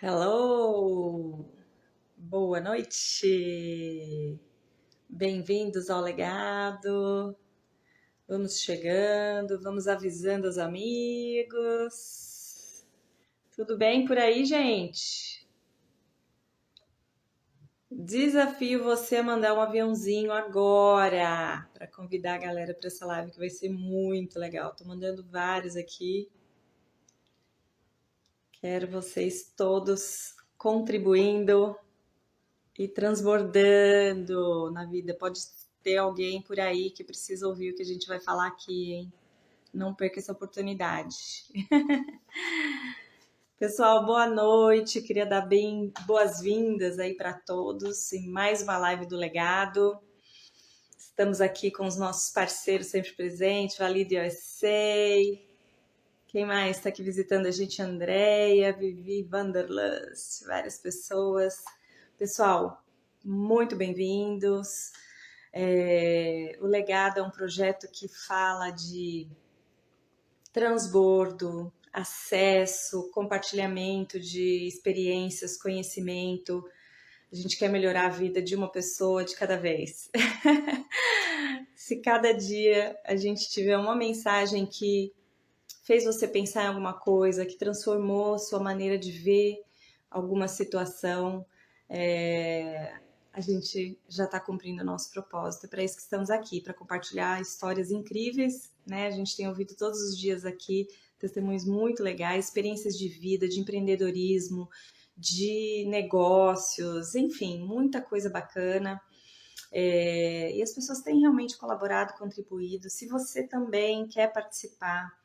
Hello! Boa noite! Bem-vindos ao Legado. Vamos chegando, vamos avisando os amigos. Tudo bem por aí, gente? Desafio você a mandar um aviãozinho agora para convidar a galera para essa live que vai ser muito legal. Tô mandando vários aqui. Quero vocês todos contribuindo e transbordando na vida. Pode ter alguém por aí que precisa ouvir o que a gente vai falar aqui, hein? Não perca essa oportunidade. Pessoal, boa noite. Queria dar boas-vindas aí para todos em mais uma live do Legado. Estamos aqui com os nossos parceiros sempre presentes, Valide USA. Quem mais está aqui visitando a gente? Andréia, Vivi Vanderlust, várias pessoas. Pessoal, muito bem-vindos. O Legado é um projeto que fala de transbordo, acesso, compartilhamento de experiências, conhecimento. A gente quer melhorar a vida de uma pessoa de cada vez. Se cada dia a gente tiver uma mensagem que fez você pensar em alguma coisa, que transformou sua maneira de ver alguma situação, a gente já está cumprindo o nosso propósito. É para isso que estamos aqui, para compartilhar histórias incríveis, né? A gente tem ouvido todos os dias aqui testemunhos muito legais, experiências de vida, de empreendedorismo, de negócios, enfim, muita coisa bacana. E as pessoas têm realmente colaborado, contribuído. Se você também quer participar,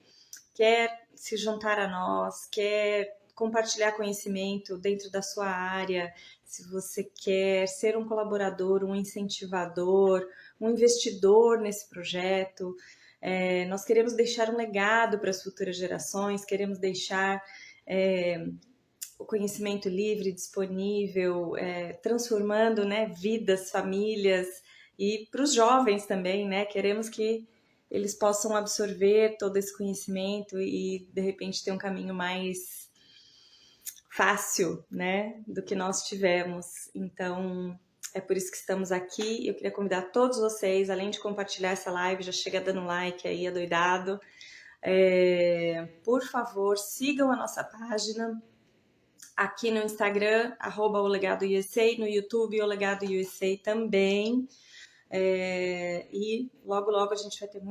quer se juntar a nós, quer compartilhar conhecimento dentro da sua área, se você quer ser um colaborador, um incentivador, um investidor nesse projeto, nós queremos deixar um legado para as futuras gerações, queremos deixar o conhecimento livre, disponível, transformando, né, vidas, famílias, e para os jovens também, né? Queremos que eles possam absorver todo esse conhecimento e, de repente, ter um caminho mais fácil, né, do que nós tivemos. Então, é por isso que estamos aqui. Eu queria convidar todos vocês, além de compartilhar essa live, já chega dando like aí, adoidado. Por favor, sigam a nossa página aqui no Instagram, @olegadoUSA, no YouTube, olegadoUSA também. E logo a gente vai ter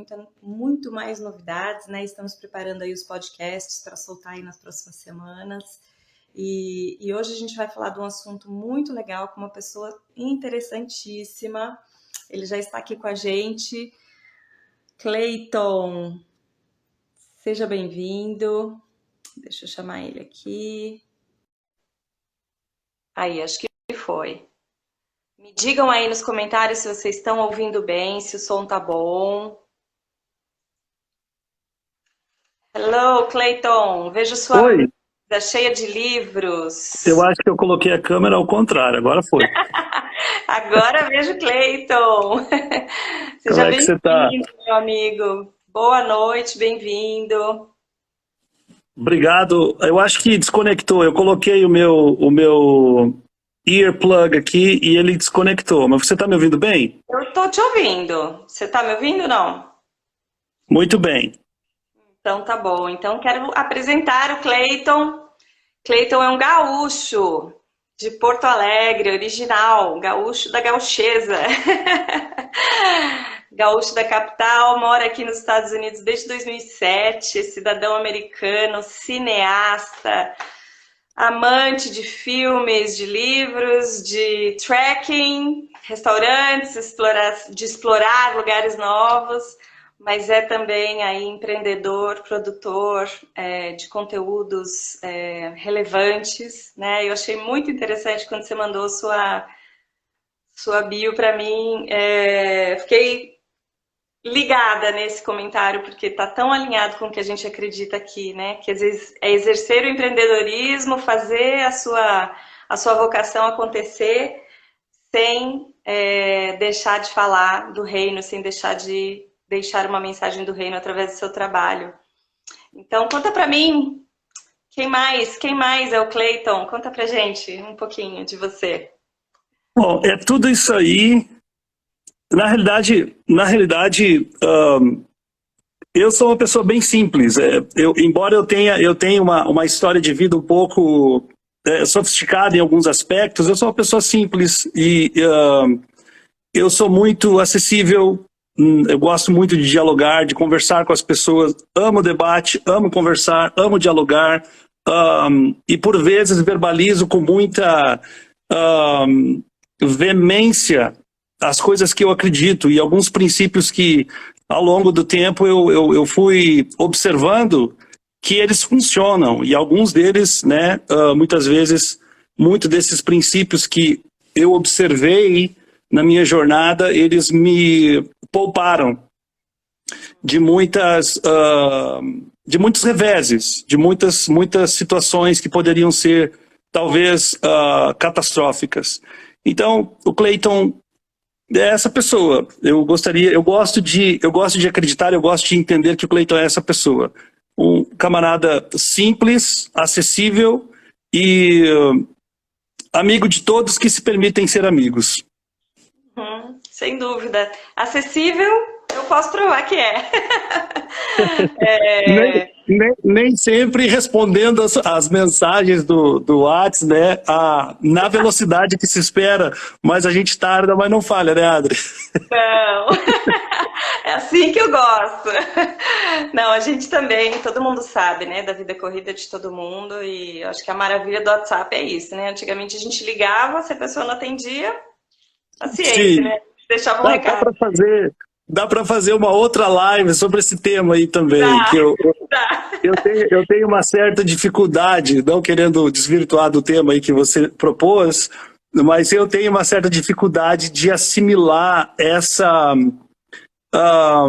muito mais novidades, né? Estamos preparando aí os podcasts para soltar aí nas próximas semanas. E hoje a gente vai falar de um assunto muito legal com uma pessoa interessantíssima. Ele já está aqui com a gente. Clayton, seja bem-vindo. Deixa eu chamar ele aqui. Aí, acho que foi. Me digam aí nos comentários se vocês estão ouvindo bem, se o som tá bom. Hello, Clayton. Vejo sua Oi, mesa cheia de livros. eu acho que eu coloquei a câmera ao contrário, agora foi. Agora vejo Clayton. Como Seja é que você tá? bem-vindo, meu amigo. Boa noite, bem-vindo. Obrigado. Eu acho que desconectou. Eu coloquei o meu earplug aqui e ele desconectou. Mas você tá me ouvindo bem? Eu tô te ouvindo. Você tá me ouvindo, não? Muito bem. Então tá bom. Então quero apresentar o Clayton. Clayton é um gaúcho de Porto Alegre, original, gaúcho da gauchesa. Gaúcho da capital, mora aqui nos Estados Unidos desde 2007, cidadão americano, cineasta, amante de filmes, de livros, de trekking, restaurantes, de explorar lugares novos, mas é também aí empreendedor, produtor de conteúdos relevantes, né? Eu achei muito interessante quando você mandou sua bio para mim, fiquei ligada nesse comentário, porque está tão alinhado com o que a gente acredita aqui, né? Que às vezes é exercer o empreendedorismo, fazer a sua vocação acontecer sem deixar de falar do reino, sem deixar uma mensagem do reino através do seu trabalho. Então, conta para mim, Quem mais? Quem mais é o Cleiton? Conta pra gente um pouquinho de você. Bom, é tudo isso aí. Na realidade, eu sou uma pessoa bem simples. Embora eu tenha uma história de vida um pouco sofisticada em alguns aspectos, eu sou uma pessoa simples e eu sou muito acessível. Eu gosto muito de dialogar, de conversar com as pessoas. Amo debate, amo conversar, amo dialogar. E por vezes verbalizo com muita veemência as coisas que eu acredito e alguns princípios que, ao longo do tempo, eu fui observando que eles funcionam. E alguns deles, né, muitas vezes, muito desses princípios que eu observei na minha jornada, eles me pouparam de de muitos reveses, de muitas situações que poderiam ser talvez catastróficas. Então, o Cleiton é essa pessoa. Eu gosto de acreditar, eu gosto de entender que o Cleiton é essa pessoa. Um camarada simples, acessível e amigo de todos que se permitem ser amigos. Sem dúvida. Acessível, eu posso provar que é. Nem, É, nem sempre respondendo as mensagens do WhatsApp, né, na velocidade que se espera, mas a gente tarda, mas não falha, né, Adri? não. É assim que eu gosto. Não, a gente também, todo mundo sabe, né, da vida corrida de todo mundo, e eu acho que a maravilha do WhatsApp é isso, né? Antigamente a gente ligava, se a pessoa não atendia, paciência, Sim, né? Deixava um dá recado. para fazer uma outra live sobre esse tema aí também, Dá, que dá. eu tenho uma certa dificuldade, não querendo desvirtuar do tema aí que você propôs, mas eu tenho uma certa dificuldade de assimilar ah,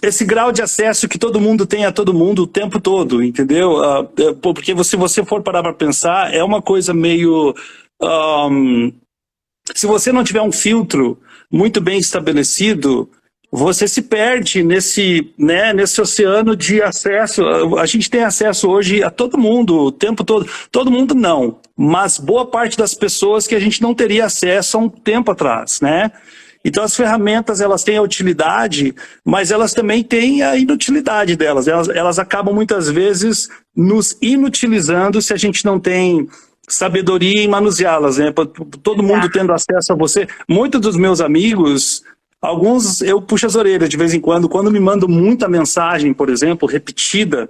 esse grau de acesso que todo mundo tem a todo mundo o tempo todo, entendeu? Porque se você for parar para pensar, é uma coisa meio. ah, Se você não tiver um filtro muito bem estabelecido, você se perde nesse oceano de acesso. A gente tem acesso hoje a todo mundo, o tempo todo. Todo mundo não, mas boa parte das pessoas que a gente não teria acesso há um tempo atrás, né? Então as ferramentas, elas têm a utilidade, mas elas também têm a inutilidade delas. Elas acabam muitas vezes nos inutilizando se a gente não tem sabedoria em manuseá-las, né? Todo mundo Exato. tendo acesso a você. Muitos dos meus amigos, alguns eu puxo as orelhas de vez em quando me mandam muita mensagem, por exemplo, repetida,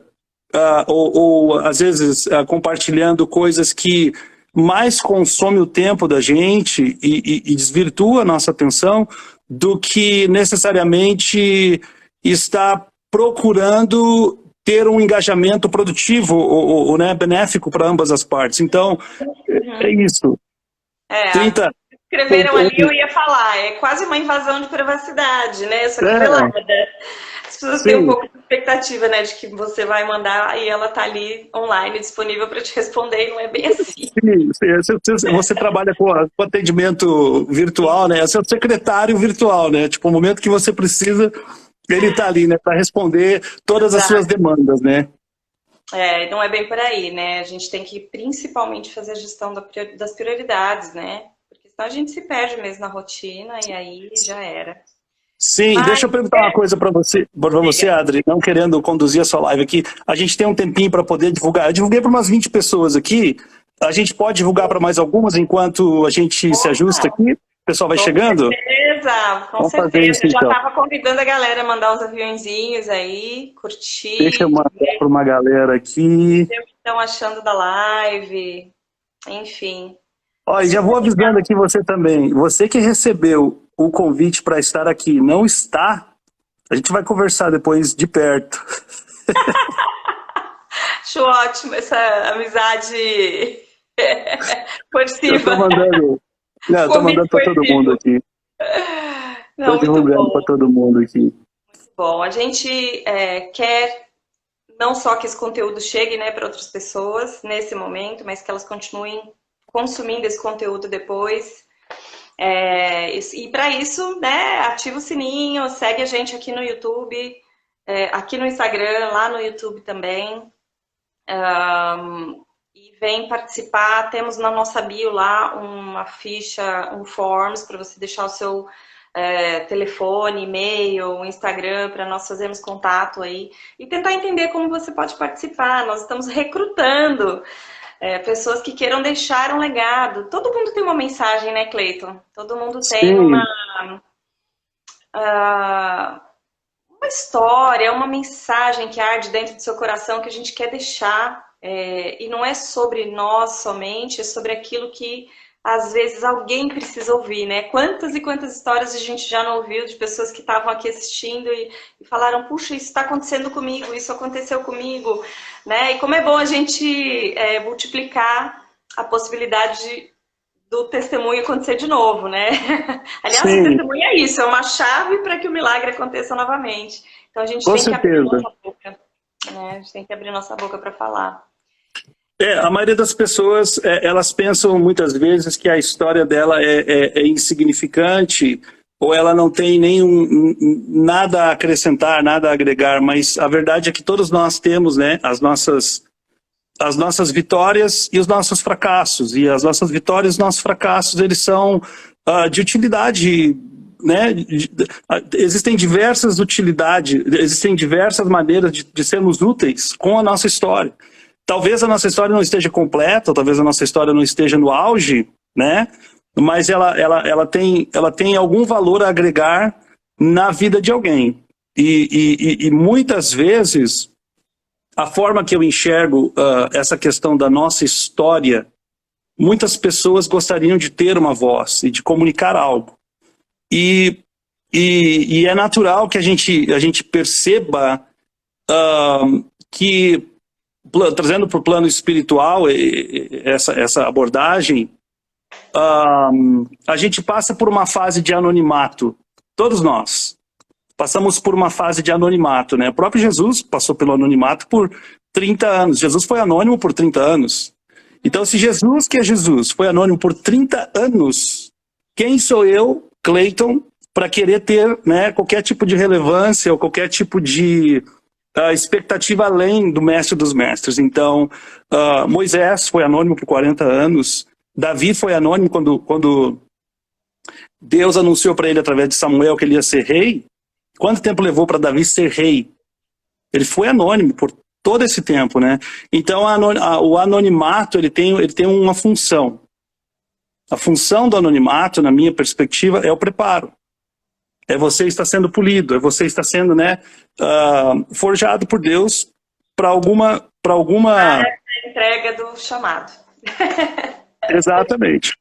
ou às vezes compartilhando coisas que mais consome o tempo da gente e desvirtua a nossa atenção do que necessariamente está procurando ter um engajamento produtivo ou, né, benéfico para ambas as partes. Então, é isso. É, 30. escreveram ali, eu ia falar, é quase uma invasão de privacidade, né? Só que É, velada. As pessoas têm um sim, pouco de expectativa, né, de que você vai mandar e ela tá ali online, disponível para te responder, e não é bem assim. sim. Você trabalha com atendimento virtual, né? É seu secretário virtual, né? Tipo, o momento que você precisa, ele está ali, né? Para responder todas as suas Exato. demandas, né? É, não é bem por aí, né? A gente tem que principalmente fazer a gestão das prioridades, né? Porque senão a gente se perde mesmo na rotina e aí já era. Sim, Mas, deixa eu perguntar uma coisa para você, diga. Adri, não querendo conduzir a sua live aqui. A gente tem um tempinho para poder divulgar. Eu divulguei para umas 20 pessoas aqui. A gente pode divulgar para mais algumas enquanto a gente se ajusta aqui? O pessoal vai Com chegando? certeza, com Vamos fazer certeza. isso Já então. estava convidando a galera a mandar os aviãozinhos aí, Deixa eu curtir, mandar ver para uma galera aqui. o que estão achando da live, enfim. Ó, É e já super vou avisando legal. aqui você também. Você que recebeu o convite para estar aqui, não está? A gente vai conversar depois de perto. Acho ótimo essa amizade Eu tô furtiva, mandando. Não, eu tô convite mandando para todo mundo furtivo. aqui. Tô Não, muito divulgando para bom. todo mundo aqui. Bom, a gente quer não só que esse conteúdo chegue, né, para outras pessoas nesse momento, mas que elas continuem consumindo esse conteúdo depois. E para isso, né, ativa o sininho, segue a gente aqui no YouTube, aqui no Instagram, lá no YouTube também. e vem participar. Temos na nossa bio lá uma ficha, um forms para você deixar o seu telefone, e-mail, Instagram, para nós fazermos contato aí e tentar entender como você pode participar. Nós estamos recrutando pessoas que queiram deixar um legado. Todo mundo tem uma mensagem, né, Cleiton? Todo mundo tem Sim. uma história, uma mensagem que arde dentro do seu coração que a gente quer deixar. E não é sobre nós somente, é sobre aquilo que às vezes alguém precisa ouvir, né? Quantas e quantas histórias a gente já não ouviu de pessoas que estavam aqui assistindo e falaram, puxa, isso está acontecendo comigo, isso aconteceu comigo, né? E como é bom a gente multiplicar a possibilidade do testemunho acontecer de novo, né? Aliás, o Sim, testemunho é isso, é uma chave para que o milagre aconteça novamente. Então a gente com tem que abrir certeza. nossa boca, né? A gente tem que abrir nossa boca para falar. A maioria das pessoas, elas pensam muitas vezes que a história dela é insignificante ou ela não tem nada a acrescentar, nada a agregar, mas a verdade é que todos nós temos, né, as nossas vitórias e os nossos fracassos, e as nossas vitórias e os nossos fracassos, eles são de utilidade, né? Existem diversas utilidades, existem diversas maneiras de sermos úteis com a nossa história. Talvez a nossa história não esteja completa, talvez a nossa história não esteja no auge, né? Mas ela tem algum valor a agregar na vida de alguém. E muitas vezes, a forma que eu enxergo essa questão da nossa história, muitas pessoas gostariam de ter uma voz e de comunicar algo. E é natural que a gente perceba que, trazendo para o plano espiritual essa abordagem, a gente passa por uma fase de anonimato. Todos nós passamos por uma fase de anonimato, né? O próprio Jesus passou pelo anonimato por 30 anos. Jesus foi anônimo por 30 anos. Então, se Jesus, que é Jesus, foi anônimo por 30 anos, quem sou eu, Cleiton, para querer ter, né, qualquer tipo de relevância ou qualquer tipo de expectativa além do mestre dos mestres? Então, Moisés foi anônimo por 40 anos, Davi foi anônimo quando Deus anunciou para ele através de Samuel que ele ia ser rei. Quanto tempo levou para Davi ser rei? Ele foi anônimo por todo esse tempo, né? Então, o anonimato ele tem uma função. A função do anonimato, na minha perspectiva, é o preparo. É você estar sendo polido, é você estar sendo, né, forjado por Deus para alguma Entrega do chamado. Exatamente.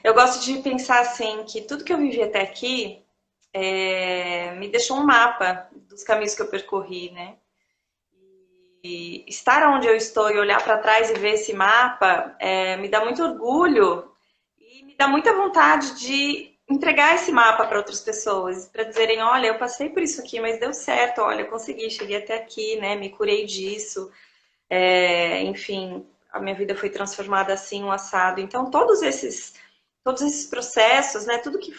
Eu gosto de pensar assim, que tudo que eu vivi até aqui me deixou um mapa dos caminhos que eu percorri, né? E estar onde eu estou e olhar para trás e ver esse mapa me dá muito orgulho e me dá muita vontade de entregar esse mapa para outras pessoas, para dizerem, olha, eu passei por isso aqui, mas deu certo, olha, eu consegui, cheguei até aqui, né? Me curei disso, enfim, a minha vida foi transformada assim, um assado. Então, todos esses processos, né? Tudo que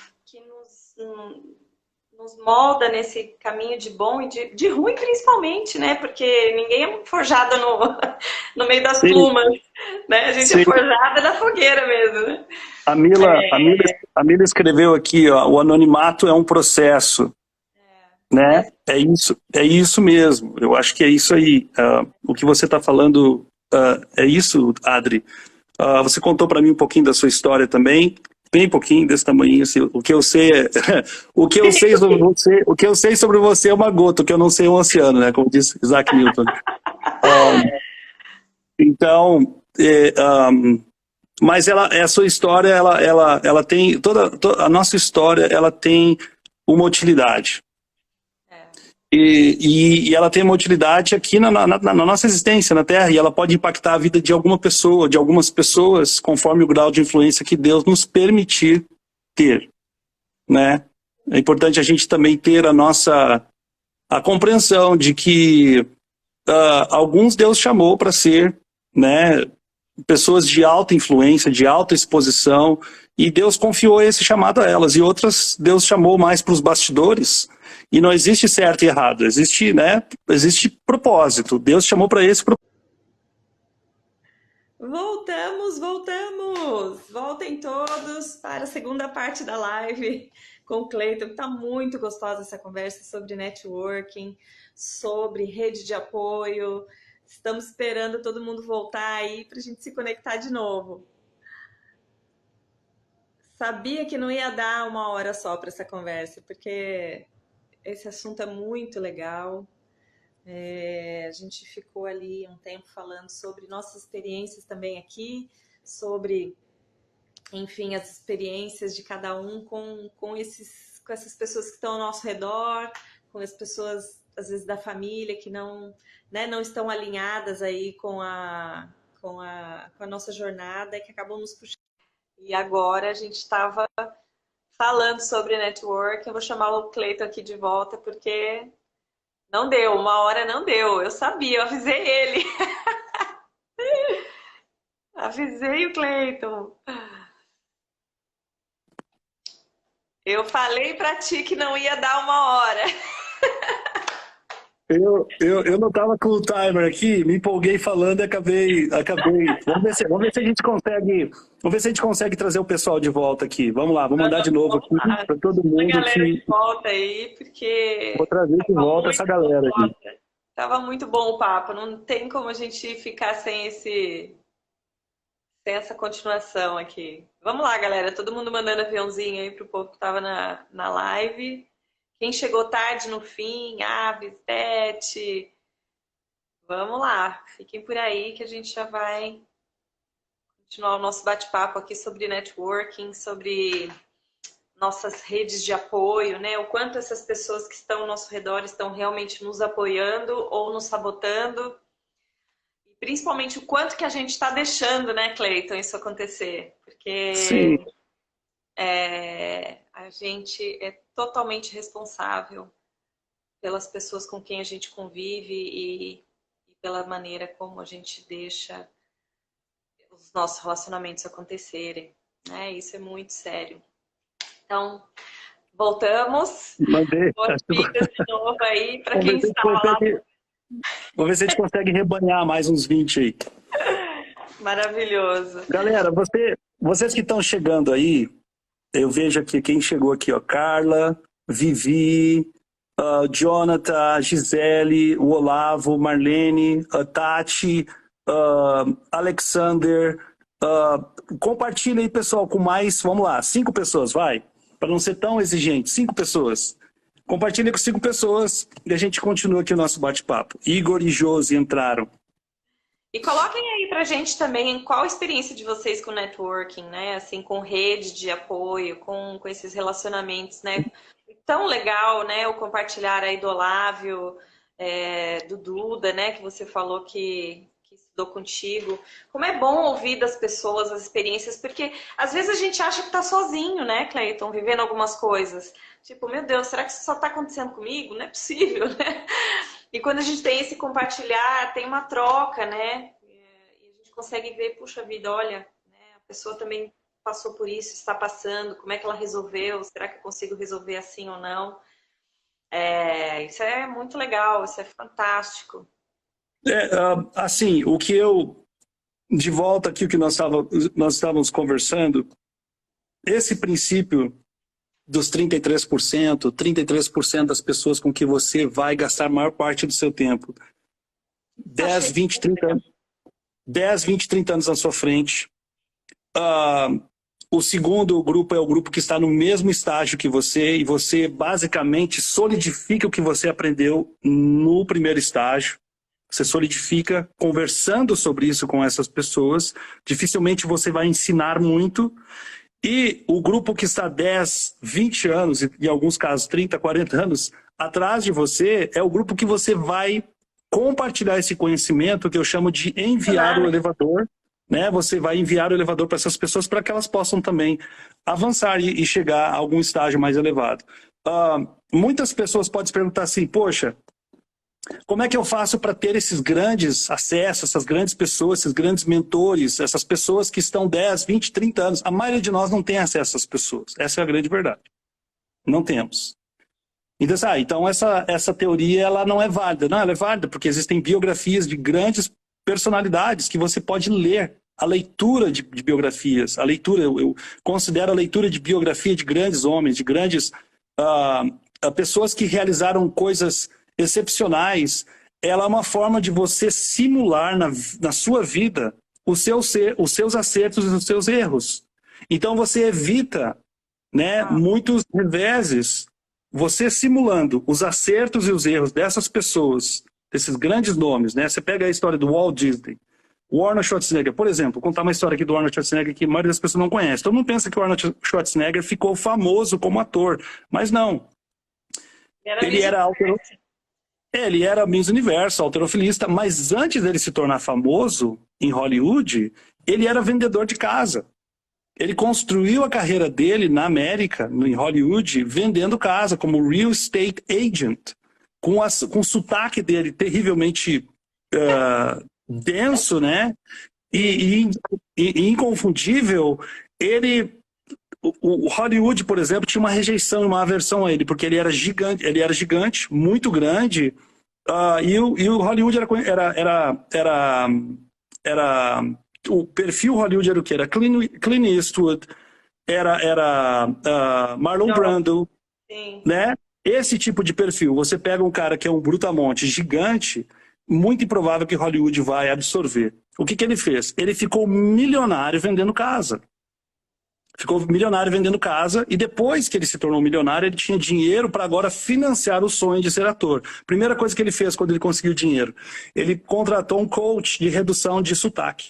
nos molda nesse caminho de bom e de ruim, principalmente, né? Porque ninguém é forjado no meio das plumas, né? A gente é forjada na fogueira mesmo, né? A Mila escreveu aqui, ó, o anonimato é um processo, né? É isso mesmo. Eu acho que é isso aí. O que você está falando é isso, Adri. Você contou para mim um pouquinho da sua história também, bem pouquinho desse tamanho. Assim, o que eu sei o que eu sei sobre você é uma gota, o que eu não sei é um oceano, né? Como disse Isaac Newton. Então, mas a sua história, ela tem toda a nossa história, ela tem uma utilidade. E ela tem uma utilidade aqui na nossa existência na Terra, e ela pode impactar a vida de alguma pessoa, de algumas pessoas, conforme o grau de influência que Deus nos permitir ter, né? É importante a gente também ter a compreensão de que alguns Deus chamou para ser, né, pessoas de alta influência, de alta exposição, e Deus confiou esse chamado a elas, e outras Deus chamou mais para os bastidores, E não existe certo e errado, existe, né, existe propósito. Deus chamou para esse propósito. Voltamos, voltamos! Voltem todos para a segunda parte da live com o Cleiton. Tá muito gostosa essa conversa sobre networking, sobre rede de apoio. Estamos esperando todo mundo voltar aí para a gente se conectar de novo. Sabia que não ia dar uma hora só para essa conversa, porque esse assunto é muito legal. A gente ficou ali um tempo falando sobre nossas experiências também aqui, sobre, enfim, as experiências de cada um com essas pessoas que estão ao nosso redor, com as pessoas, às vezes, da família que não, né, não estão alinhadas aí com a nossa jornada e que acabam nos puxando. E agora a gente estava falando sobre network. Eu vou chamar o Cleiton aqui de volta, porque não deu, uma hora não deu. Eu sabia, eu avisei ele. Avisei o Cleiton. Eu falei pra ti que não ia dar uma hora. Eu não estava com o timer aqui, me empolguei falando e acabei. Vamos ver se a gente consegue. Vamos ver se a gente consegue trazer o pessoal de volta aqui. Vamos lá, vou mandar de novo aqui para todo mundo. A galera de volta aí, porque. Vou trazer de volta essa galera aqui. Tava muito bom o papo, não tem como a gente ficar sem essa continuação aqui. Vamos lá, galera, todo mundo mandando aviãozinho aí pro povo que tava na live. Quem chegou tarde no fim, Aves, Beth, vamos lá, fiquem por aí que a gente já vai continuar o nosso bate-papo aqui sobre networking, sobre nossas redes de apoio, né? O quanto essas pessoas que estão ao nosso redor estão realmente nos apoiando ou nos sabotando. E principalmente o quanto que a gente está deixando, né, Cleiton, isso acontecer. Porque Sim. A gente é totalmente responsável pelas pessoas com quem a gente convive e pela maneira como a gente deixa os nossos relacionamentos acontecerem, né? Isso é muito sério. Então, voltamos. Mandei. Boas-vindas de novo aí para quem está lá. Vamos ver se a gente consegue rebanhar mais uns 20 aí. Maravilhoso. Galera, vocês que estão chegando aí, eu vejo aqui quem chegou aqui, ó, Carla, Vivi, Jonathan, Gisele, o Olavo, Marlene, Tati, Alexander. Compartilha aí, pessoal, com mais, vamos lá, 5 pessoas, vai. Para não ser tão exigente, 5 pessoas. Compartilha com 5 pessoas e a gente continua aqui o nosso bate-papo. Igor e Josi entraram. E coloquem aí pra gente também qual a experiência de vocês com networking, né? Assim, com rede de apoio, com esses relacionamentos, né? Tão legal, né? O compartilhar aí do Olávio, do Duda, né? Que você falou que estudou contigo. Como é bom ouvir das pessoas as experiências, porque às vezes a gente acha que tá sozinho, né, Cleiton? Vivendo algumas coisas. Tipo, meu Deus, será que isso só tá acontecendo comigo? Não é possível, né? E quando a gente tem esse compartilhar, tem uma troca, né? E a gente consegue ver, puxa vida, olha, né? A pessoa também passou por isso, está passando, como é que ela resolveu? Será que eu consigo resolver assim ou não? Isso é muito legal, isso é fantástico. Assim, o que eu... De volta aqui o que nós estávamos conversando, esse princípio dos 33% das pessoas com que você vai gastar a maior parte do seu tempo. 10, 20, 30 anos na sua frente. O segundo grupo é o grupo que está no mesmo estágio que você e você basicamente solidifica o que você aprendeu no primeiro estágio. Você solidifica conversando sobre isso com essas pessoas. Dificilmente você vai ensinar muito. E o grupo que está 10, 20 anos, e em alguns casos 30, 40 anos atrás de você, é o grupo que você vai compartilhar esse conhecimento, que eu chamo de enviar o elevador. Né? Você vai enviar o elevador para essas pessoas para que elas possam também avançar e chegar a algum estágio mais elevado. Muitas pessoas podem se perguntar assim, poxa, como é que eu faço para ter esses grandes acessos, essas grandes pessoas, esses grandes mentores, essas pessoas que estão 10, 20, 30 anos? A maioria de nós não tem acesso a essas pessoas. Essa é a grande verdade. Não temos. Então, então essa teoria ela não é válida. Não, ela é válida porque existem biografias de grandes personalidades que você pode ler. A leitura de biografias, a leitura, eu considero a leitura de biografia de grandes homens, de grandes pessoas que realizaram coisas excepcionais. Ela é uma forma de você simular na sua vida os seus acertos e os seus erros. Então você evita, né, muitos reveses. Você simulando os acertos e os erros dessas pessoas, desses grandes nomes, né? Você pega a história do Walt Disney, o Arnold Schwarzenegger, por exemplo, vou contar uma história aqui do Arnold Schwarzenegger que a maioria das pessoas não conhece. Todo mundo pensa que o Arnold Schwarzenegger ficou famoso como ator, mas não. Ele era Miss Universo, halterofilista, mas antes dele se tornar famoso em Hollywood, ele era vendedor de casa. Ele construiu a carreira dele na América, em Hollywood, vendendo casa, como real estate agent, com o sotaque dele terrivelmente denso, né? E inconfundível. O Hollywood, por exemplo, tinha uma rejeição e uma aversão a ele, porque ele era gigante, muito grande, e o Hollywood era o perfil Hollywood era o que? Era Clint Eastwood, era Marlon Brando, né? Esse tipo de perfil. Você pega um cara que é um brutamonte gigante, muito improvável que Hollywood vai absorver. O que ele fez? Ele ficou milionário vendendo casa. E depois que ele se tornou milionário, ele tinha dinheiro para agora financiar o sonho de ser ator. Primeira coisa que ele fez quando ele conseguiu dinheiro, ele contratou um coach de redução de sotaque.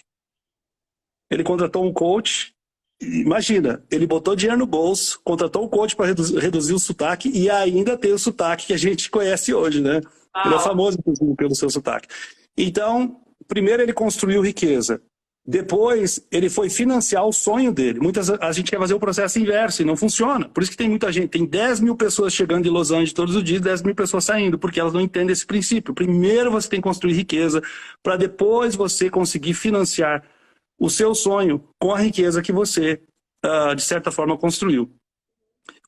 Ele contratou um coach, imagina, ele botou dinheiro no bolso, contratou um coach para reduzir o sotaque e ainda tem o sotaque que a gente conhece hoje, né? Ele é famoso pelo seu sotaque. Então, primeiro ele construiu riqueza. Depois, ele foi financiar o sonho dele. A gente quer fazer o processo inverso e não funciona. Por isso que tem muita gente, tem 10 mil pessoas chegando de Los Angeles todos os dias, 10 mil pessoas saindo, porque elas não entendem esse princípio. Primeiro você tem que construir riqueza, para depois você conseguir financiar o seu sonho com a riqueza que você, de certa forma, construiu.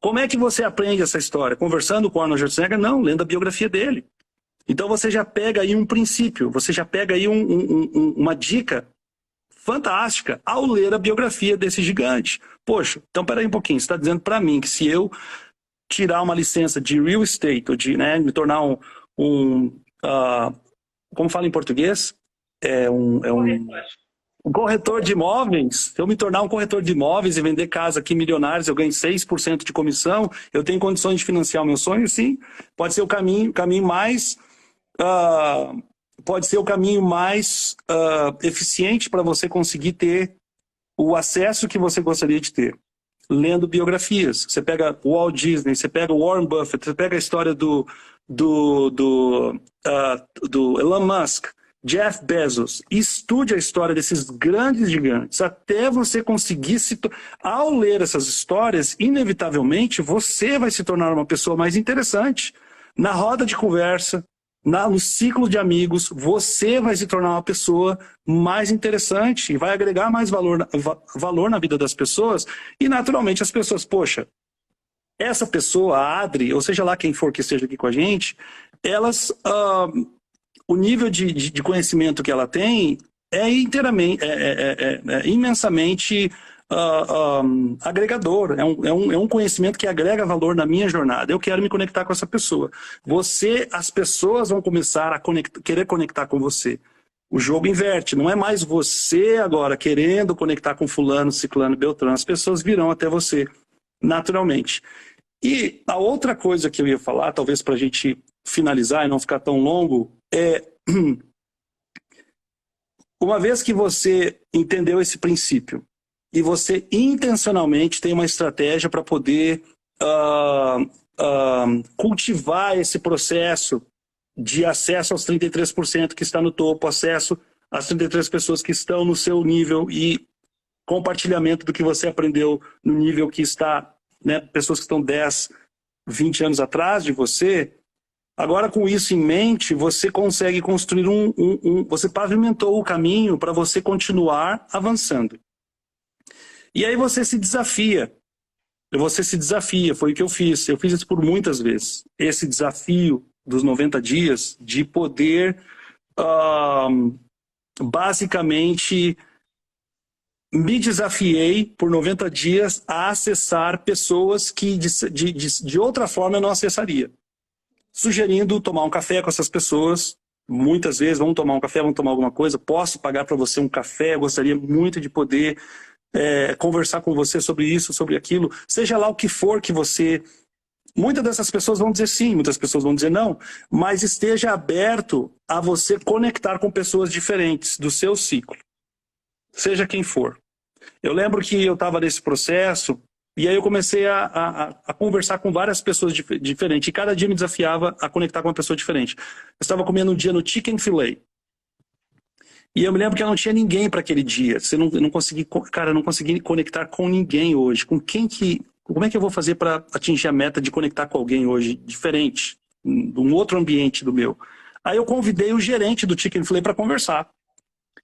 Como é que você aprende essa história? Conversando com o Arnold Schwarzenegger? Não, lendo a biografia dele. Então você já pega aí um princípio, você já pega aí uma dica fantástica ao ler a biografia desse gigante. Poxa, então peraí um pouquinho, você está dizendo para mim que se eu tirar uma licença de real estate, ou de, né, me tornar como fala em português? Um corretor de imóveis, se eu me tornar um corretor de imóveis e vender casa aqui milionários, eu ganho 6% de comissão, eu tenho condições de financiar o meu sonho? Sim. Pode ser o caminho mais... pode ser o caminho mais eficiente para você conseguir ter o acesso que você gostaria de ter. Lendo biografias. Você pega o Walt Disney, você pega o Warren Buffett, você pega a história do Elon Musk, Jeff Bezos. Estude a história desses grandes gigantes até você conseguir Ao ler essas histórias, inevitavelmente, você vai se tornar uma pessoa mais interessante. Na roda de conversa, no ciclo de amigos, você vai se tornar uma pessoa mais interessante e vai agregar mais valor na vida das pessoas. E, naturalmente, as pessoas, poxa, essa pessoa, a Adri, ou seja lá quem for que esteja aqui com a gente, elas, o nível de conhecimento que ela tem é imensamente agregador, é um conhecimento que agrega valor na minha jornada. Eu quero me conectar com essa pessoa. As pessoas vão começar a querer conectar com você. O jogo inverte, não é mais você agora querendo conectar com fulano, ciclano, beltrano. As pessoas virão até você, naturalmente. E a outra coisa que eu ia falar, talvez para a gente finalizar e não ficar tão longo, é... Uma vez que você entendeu esse princípio, e você intencionalmente tem uma estratégia para poder cultivar esse processo de acesso aos 33% que está no topo, acesso às 33 pessoas que estão no seu nível e compartilhamento do que você aprendeu no nível que está, né, pessoas que estão 10, 20 anos atrás de você. Agora, com isso em mente, você consegue construir você pavimentou o caminho para você continuar avançando. E aí você se desafia. você se desafia, foi o que eu fiz. Eu fiz isso por muitas vezes. Esse desafio dos 90 dias de poder, basicamente, me desafiei por 90 dias a acessar pessoas que de outra forma eu não acessaria. Sugerindo tomar um café com essas pessoas. Muitas vezes, vamos tomar um café, vamos tomar alguma coisa, posso pagar para você um café, eu gostaria muito de poder conversar com você sobre isso, sobre aquilo, seja lá o que for que você... Muitas dessas pessoas vão dizer sim, muitas pessoas vão dizer não, mas esteja aberto a você conectar com pessoas diferentes do seu ciclo, seja quem for. Eu lembro que eu estava nesse processo e aí eu comecei a conversar com várias pessoas diferentes e cada dia me desafiava a conectar com uma pessoa diferente. Eu estava comendo um dia no Chicken Filet. E eu me lembro que eu não tinha ninguém para aquele dia. Eu não consegui, cara, eu não consegui conectar com ninguém hoje. Como é que eu vou fazer para atingir a meta de conectar com alguém hoje diferente, de um outro ambiente do meu? Aí eu convidei o gerente do Chicken Filet para conversar.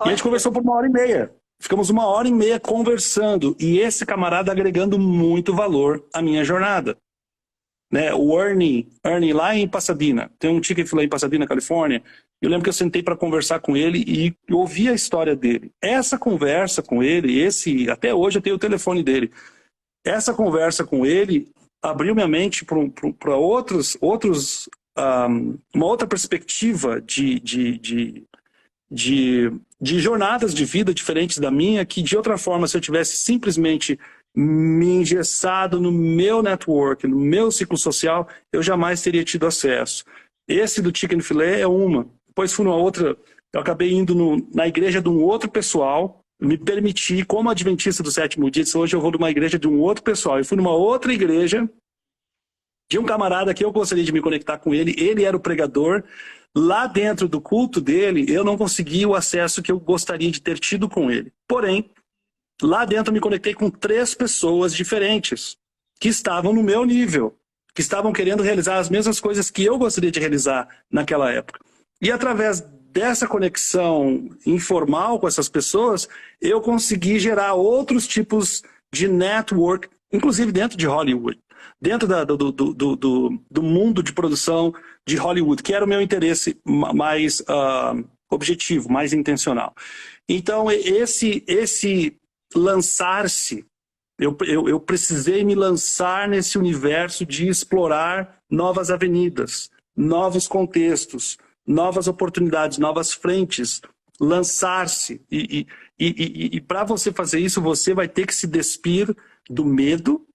E a gente conversou por 1h30. Ficamos 1h30 conversando. E esse camarada agregando muito valor à minha jornada. Né? O Ernie lá em Pasadena, tem um Chicken Filet em Pasadena, Califórnia. Eu lembro que eu sentei para conversar com ele e eu ouvi a história dele. Essa conversa com ele, até hoje eu tenho o telefone dele. Essa conversa com ele abriu minha mente para uma outra perspectiva de jornadas de vida diferentes da minha, que de outra forma, se eu tivesse simplesmente me engessado no meu network, no meu ciclo social, eu jamais teria tido acesso. Esse do Chicken Filet é uma. Depois fui numa outra, eu acabei indo na igreja de um outro pessoal, me permiti, como adventista do sétimo dia, hoje eu vou numa igreja de um outro pessoal. Eu fui numa outra igreja de um camarada que eu gostaria de me conectar com ele era o pregador. Lá dentro do culto dele, eu não consegui o acesso que eu gostaria de ter tido com ele. Porém, lá dentro eu me conectei com 3 pessoas diferentes, que estavam no meu nível, que estavam querendo realizar as mesmas coisas que eu gostaria de realizar naquela época. E através dessa conexão informal com essas pessoas, eu consegui gerar outros tipos de network, inclusive dentro de Hollywood, dentro do mundo de produção de Hollywood, que era o meu interesse mais objetivo, mais intencional. Então, esse lançar-se, eu precisei me lançar nesse universo de explorar novas avenidas, novos contextos, novas oportunidades, novas frentes, lançar-se. E para você fazer isso, você vai ter que se despir do medo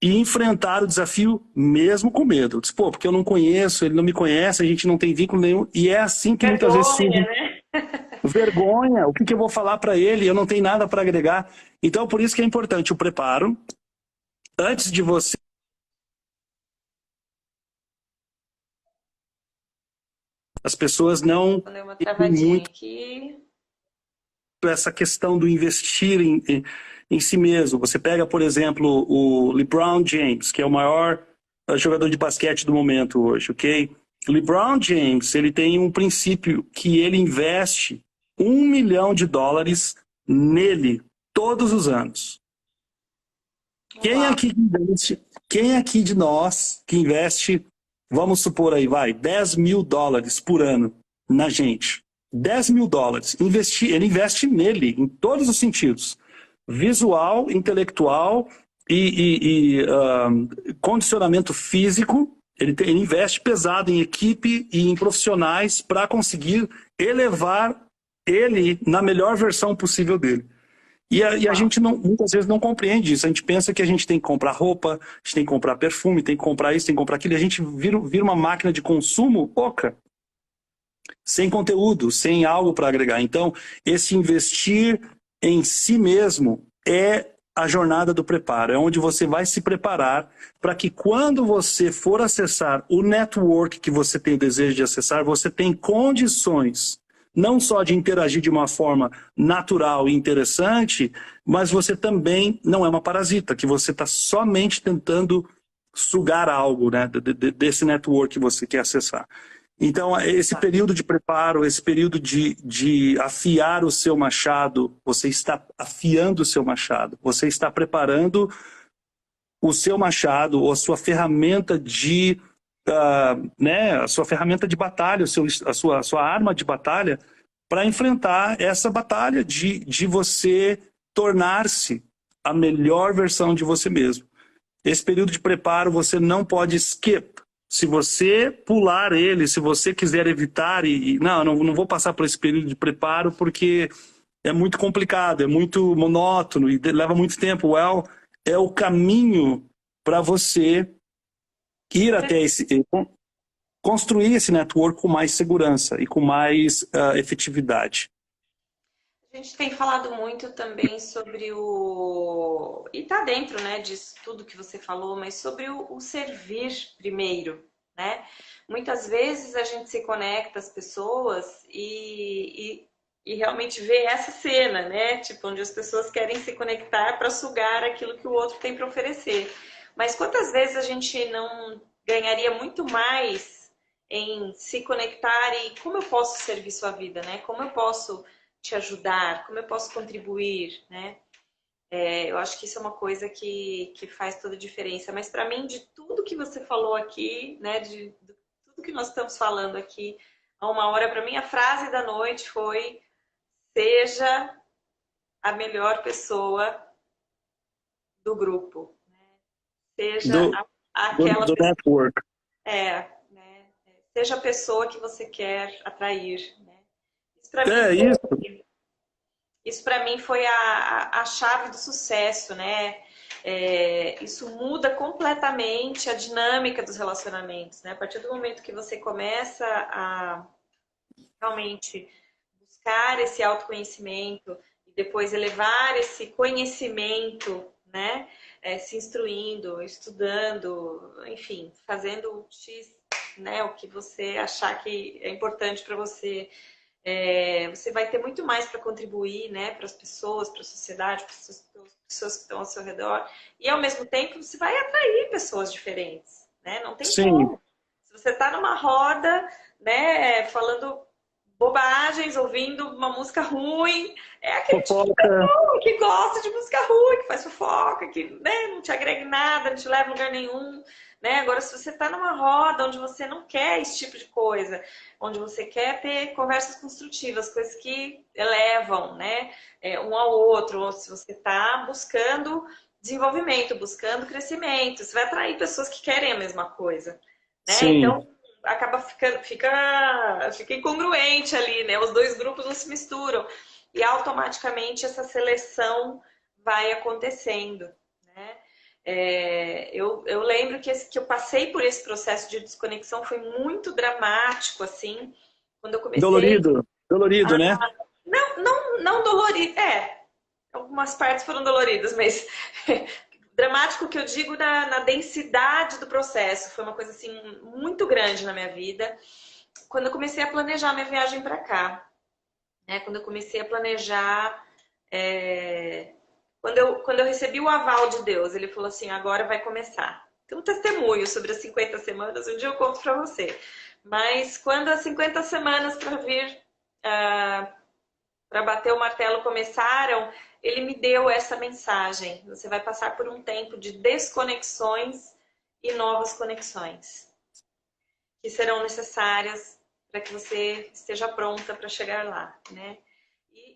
e enfrentar o desafio mesmo com medo. Diz, porque eu não conheço, ele não me conhece, a gente não tem vínculo nenhum. E é assim que muitas vezes surge. Né? Vergonha, o que eu vou falar para ele? Eu não tenho nada para agregar. Então, por isso que é importante o preparo. Antes de você... As pessoas não... Deu uma travadinha aqui. Essa questão do investir em si mesmo. Você pega, por exemplo, o LeBron James, que é o maior jogador de basquete do momento hoje, ok? O LeBron James, ele tem um princípio que ele investe $1 milhão nele todos os anos. Quem aqui de nós que investe, vamos supor aí, $10 mil por ano na gente? $10 mil. Ele investe nele, em todos os sentidos. Visual, intelectual e condicionamento físico. Ele investe pesado em equipe e em profissionais para conseguir elevar ele na melhor versão possível dele. E a gente muitas vezes não compreende isso. A gente pensa que a gente tem que comprar roupa, a gente tem que comprar perfume, tem que comprar isso, tem que comprar aquilo. E a gente vira uma máquina de consumo oca. Sem conteúdo, sem algo para agregar. Então, esse investir em si mesmo é a jornada do preparo. É onde você vai se preparar para que quando você for acessar o network que você tem o desejo de acessar, você tem condições não só de interagir de uma forma natural e interessante, mas você também não é uma parasita, que você está somente tentando sugar algo, né, desse network que você quer acessar. Então, esse período de preparo, esse período de afiar o seu machado, você está afiando o seu machado, você está preparando o seu machado ou a sua ferramenta de, né, a sua ferramenta de batalha, a sua arma de batalha para enfrentar essa batalha de você tornar-se a melhor versão de você mesmo. Esse período de preparo você não pode skip. Se você pular ele, se você quiser evitar não vou passar por esse período de preparo porque é muito complicado, é muito monótono e leva muito tempo. Well, é o caminho para você ir até construir esse network com mais segurança e com mais efetividade. A gente tem falado muito também sobre e tá dentro, né, disso tudo que você falou, mas sobre o servir primeiro, né? Muitas vezes a gente se conecta às pessoas e realmente vê essa cena, né? Tipo, onde as pessoas querem se conectar para sugar aquilo que o outro tem para oferecer. Mas quantas vezes a gente não ganharia muito mais em se conectar e como eu posso servir sua vida, né? Como eu posso te ajudar, como eu posso contribuir, né? Eu acho que isso é uma coisa que faz toda a diferença. Mas para mim, de tudo que você falou aqui, né, de tudo que nós estamos falando aqui, há uma hora, para mim, a frase da noite foi: seja a melhor pessoa do grupo, né? Seja aquela Do pessoa, network. né? Seja a pessoa que você quer atrair, né? Isso para mim É foi isso. Isso para mim foi a chave do sucesso, né? Isso muda completamente a dinâmica dos relacionamentos, né? A partir do momento que você começa a realmente buscar esse autoconhecimento e depois elevar esse conhecimento, né? Se instruindo, estudando, enfim, fazendo o X, né? O que você achar que é importante para você, você vai ter muito mais para contribuir, né, para as pessoas, para a sociedade, para as pessoas que estão ao seu redor. E, ao mesmo tempo, você vai atrair pessoas diferentes, né? Não tem Sim, como. Se você está numa roda, né, falando bobagens, ouvindo uma música ruim, é aquele tipo de fofoca. pessoa que gosta de música ruim, que faz fofoca, que, né, não te agrega em nada, não te leva a lugar nenhum. Né? Agora, se você está numa roda onde você não quer esse tipo de coisa, onde você quer ter conversas construtivas, coisas que elevam, né, um ao outro, ou se você está buscando desenvolvimento, buscando crescimento, você vai atrair pessoas que querem a mesma coisa, né? Sim. Então acaba fica incongruente ali, né? Os dois grupos não se misturam e automaticamente essa seleção vai acontecendo, né? Eu lembro que eu passei por esse processo de desconexão, foi muito dramático, assim, quando eu comecei. Dolorido. Dolorido, né? Não dolorido, algumas partes foram doloridas, mas dramático que eu digo na densidade do processo, foi uma coisa, assim, muito grande na minha vida. Quando eu comecei a planejar minha viagem para cá, né? Quando eu comecei a planejar. Quando eu recebi o aval de Deus, ele falou assim: agora vai começar. Tem um testemunho sobre as 50 semanas, um dia eu conto para você. Mas quando as 50 semanas para vir, para bater o martelo começaram, ele me deu essa mensagem: você vai passar por um tempo de desconexões e novas conexões, que serão necessárias para que você esteja pronta para chegar lá, né?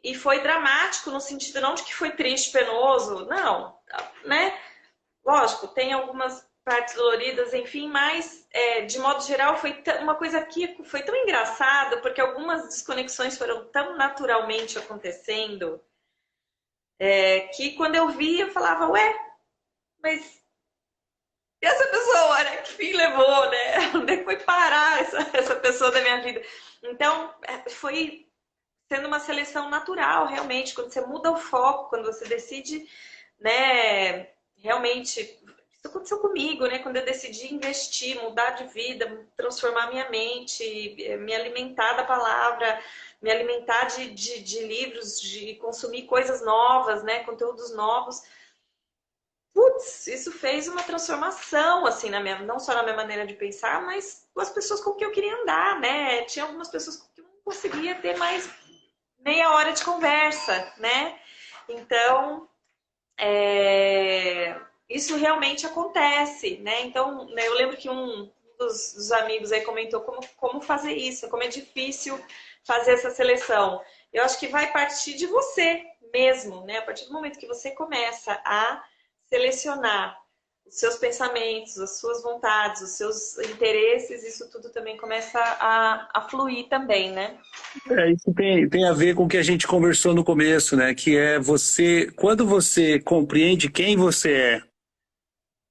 E foi dramático no sentido não de que foi triste, penoso, não, né? Lógico, tem algumas partes doloridas, enfim, mas de modo geral foi uma coisa que foi tão engraçado, porque algumas desconexões foram tão naturalmente acontecendo, que quando eu vi, eu falava: ué, mas e essa pessoa, né? Que fim levou, né? Onde é que foi parar essa pessoa da minha vida? Então, foi sendo uma seleção natural, realmente, quando você muda o foco, quando você decide, né, realmente, isso aconteceu comigo, né, quando eu decidi investir, mudar de vida, transformar minha mente, me alimentar da palavra, me alimentar de livros, de consumir coisas novas, né, conteúdos novos. Putz, isso fez uma transformação, assim, não só na minha maneira de pensar, mas com as pessoas com quem eu queria andar, né? Tinha algumas pessoas com quem eu não conseguia ter mais meia hora de conversa, né? Então, isso realmente acontece, né? Então, né, eu lembro que um dos amigos aí comentou como fazer isso, como é difícil fazer essa seleção. Eu acho que vai partir de você mesmo, né? A partir do momento que você começa a selecionar os seus pensamentos, as suas vontades, os seus interesses, isso tudo também começa a fluir também, né? Isso tem a ver com o que a gente conversou no começo, né? Que é você, quando você compreende quem você é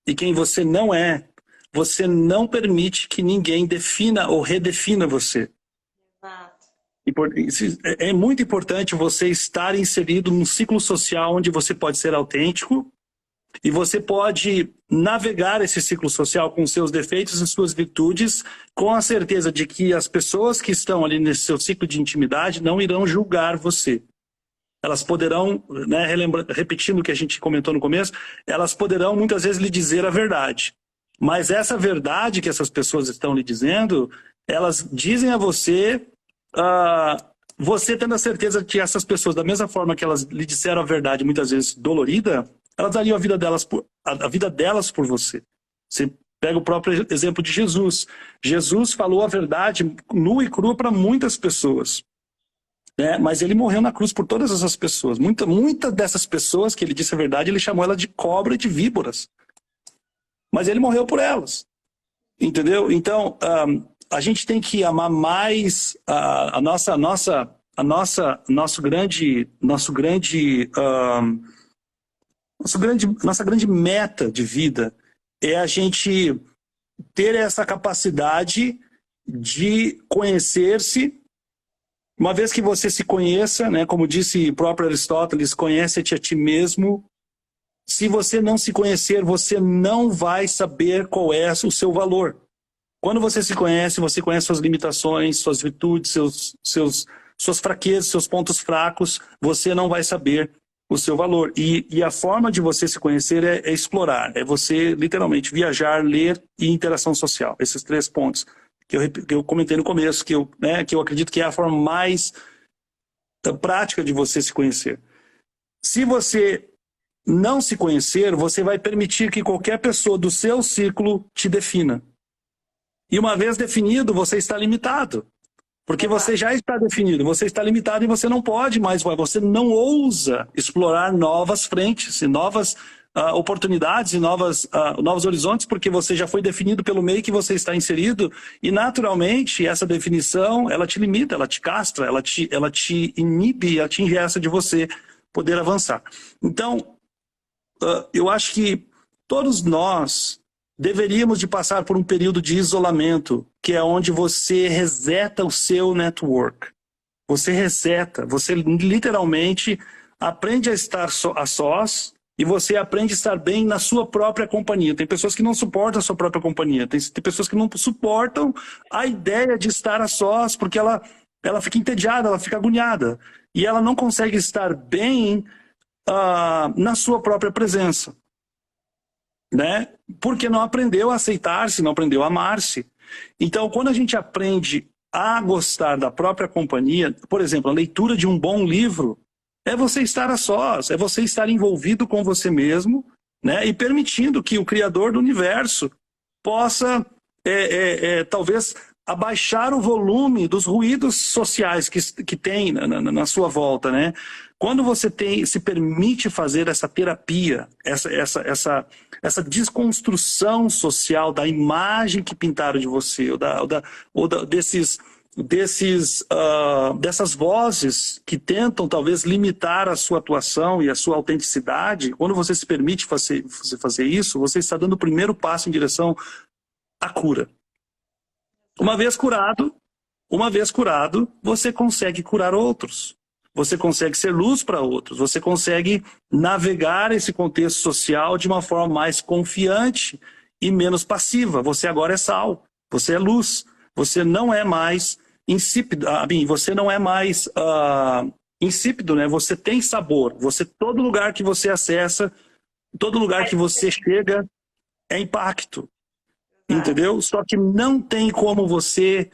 e quem você não é, você não permite que ninguém defina ou redefina você. Exato. É muito importante você estar inserido num ciclo social onde você pode ser autêntico e você pode navegar esse ciclo social com seus defeitos e suas virtudes, com a certeza de que as pessoas que estão ali nesse seu ciclo de intimidade não irão julgar você. Elas poderão, né, repetindo o que a gente comentou no começo, elas poderão muitas vezes lhe dizer a verdade. Mas essa verdade que essas pessoas estão lhe dizendo, elas dizem a você, você tendo a certeza de que essas pessoas, da mesma forma que elas lhe disseram a verdade, muitas vezes dolorida, elas dariam a vida delas por você. Você pega o próprio exemplo de Jesus. Jesus falou a verdade nua e crua para muitas pessoas. Né? Mas ele morreu na cruz por todas essas pessoas. Muita dessas pessoas que ele disse a verdade, ele chamou elas de cobra e de víboras. Mas ele morreu por elas. Entendeu? Então, a gente tem que amar mais nossa grande meta de vida é a gente ter essa capacidade de conhecer-se. Uma vez que você se conheça, né, como disse o próprio Aristóteles, conhece-te a ti mesmo. Se você não se conhecer, você não vai saber qual é o seu valor. Quando você se conhece, você conhece suas limitações, suas virtudes, suas fraquezas, seus pontos fracos, você não vai saber o seu valor. E a forma de você se conhecer é explorar, é você literalmente viajar, ler e interação social. Esses 3 pontos que eu comentei no começo, que eu acredito que é a forma mais prática de você se conhecer. Se você não se conhecer, você vai permitir que qualquer pessoa do seu círculo te defina. E uma vez definido, você está limitado. Porque você já está definido, você está limitado e você não pode mais, você não ousa explorar novas frentes e novas oportunidades e novos horizontes, porque você já foi definido pelo meio que você está inserido e, naturalmente, essa definição, ela te limita, ela te castra, ela te inibe, ela te ingessa de você poder avançar. Então, eu acho que todos nós deveríamos de passar por um período de isolamento, que é onde você reseta o seu network. Você reseta, você literalmente aprende a estar a sós e você aprende a estar bem na sua própria companhia. Tem pessoas que não suportam a sua própria companhia, tem pessoas que não suportam a ideia de estar a sós, porque ela fica entediada, ela fica agoniada, e ela não consegue estar bem na sua própria presença. Né? Porque não aprendeu a aceitar-se, não aprendeu a amar-se. Então, quando a gente aprende a gostar da própria companhia, por exemplo, a leitura de um bom livro, é você estar a sós, é você estar envolvido com você mesmo, né? E permitindo que o Criador do universo possa, talvez, abaixar o volume dos ruídos sociais que tem na sua volta, né? Quando você se permite fazer essa terapia, essa desconstrução social da imagem que pintaram de você, dessas vozes que tentam talvez limitar a sua atuação e a sua autenticidade, quando você se permite fazer isso, você está dando o primeiro passo em direção à cura. Uma vez curado, você consegue curar outros. Você consegue ser luz para outros, você consegue navegar esse contexto social de uma forma mais confiante e menos passiva. Você agora é sal, você é luz, você não é mais insípido, você não é mais insípido, né? Você tem sabor, todo lugar que você acessa, todo lugar que você chega é impacto, entendeu? Só que não tem como você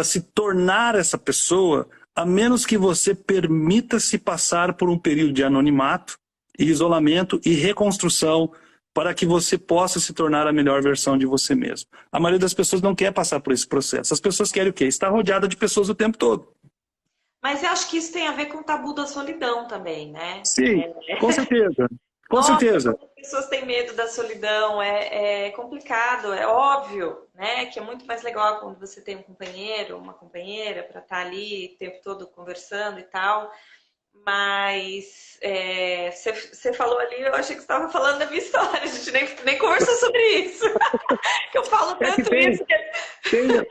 se tornar essa pessoa a menos que você permita-se passar por um período de anonimato, isolamento e reconstrução para que você possa se tornar a melhor versão de você mesmo. A maioria das pessoas não quer passar por esse processo. As pessoas querem o quê? Estar rodeada de pessoas o tempo todo. Mas eu acho que isso tem a ver com o tabu da solidão também, né? Sim, com certeza. Com Nossa, certeza. as pessoas têm medo da solidão, é complicado, é óbvio, né? Que é muito mais legal quando você tem um companheiro, uma companheira, para estar ali o tempo todo conversando e tal. Mas você falou ali, eu achei que você estava falando da minha história, a gente nem conversou sobre isso. Eu falo tanto isso que...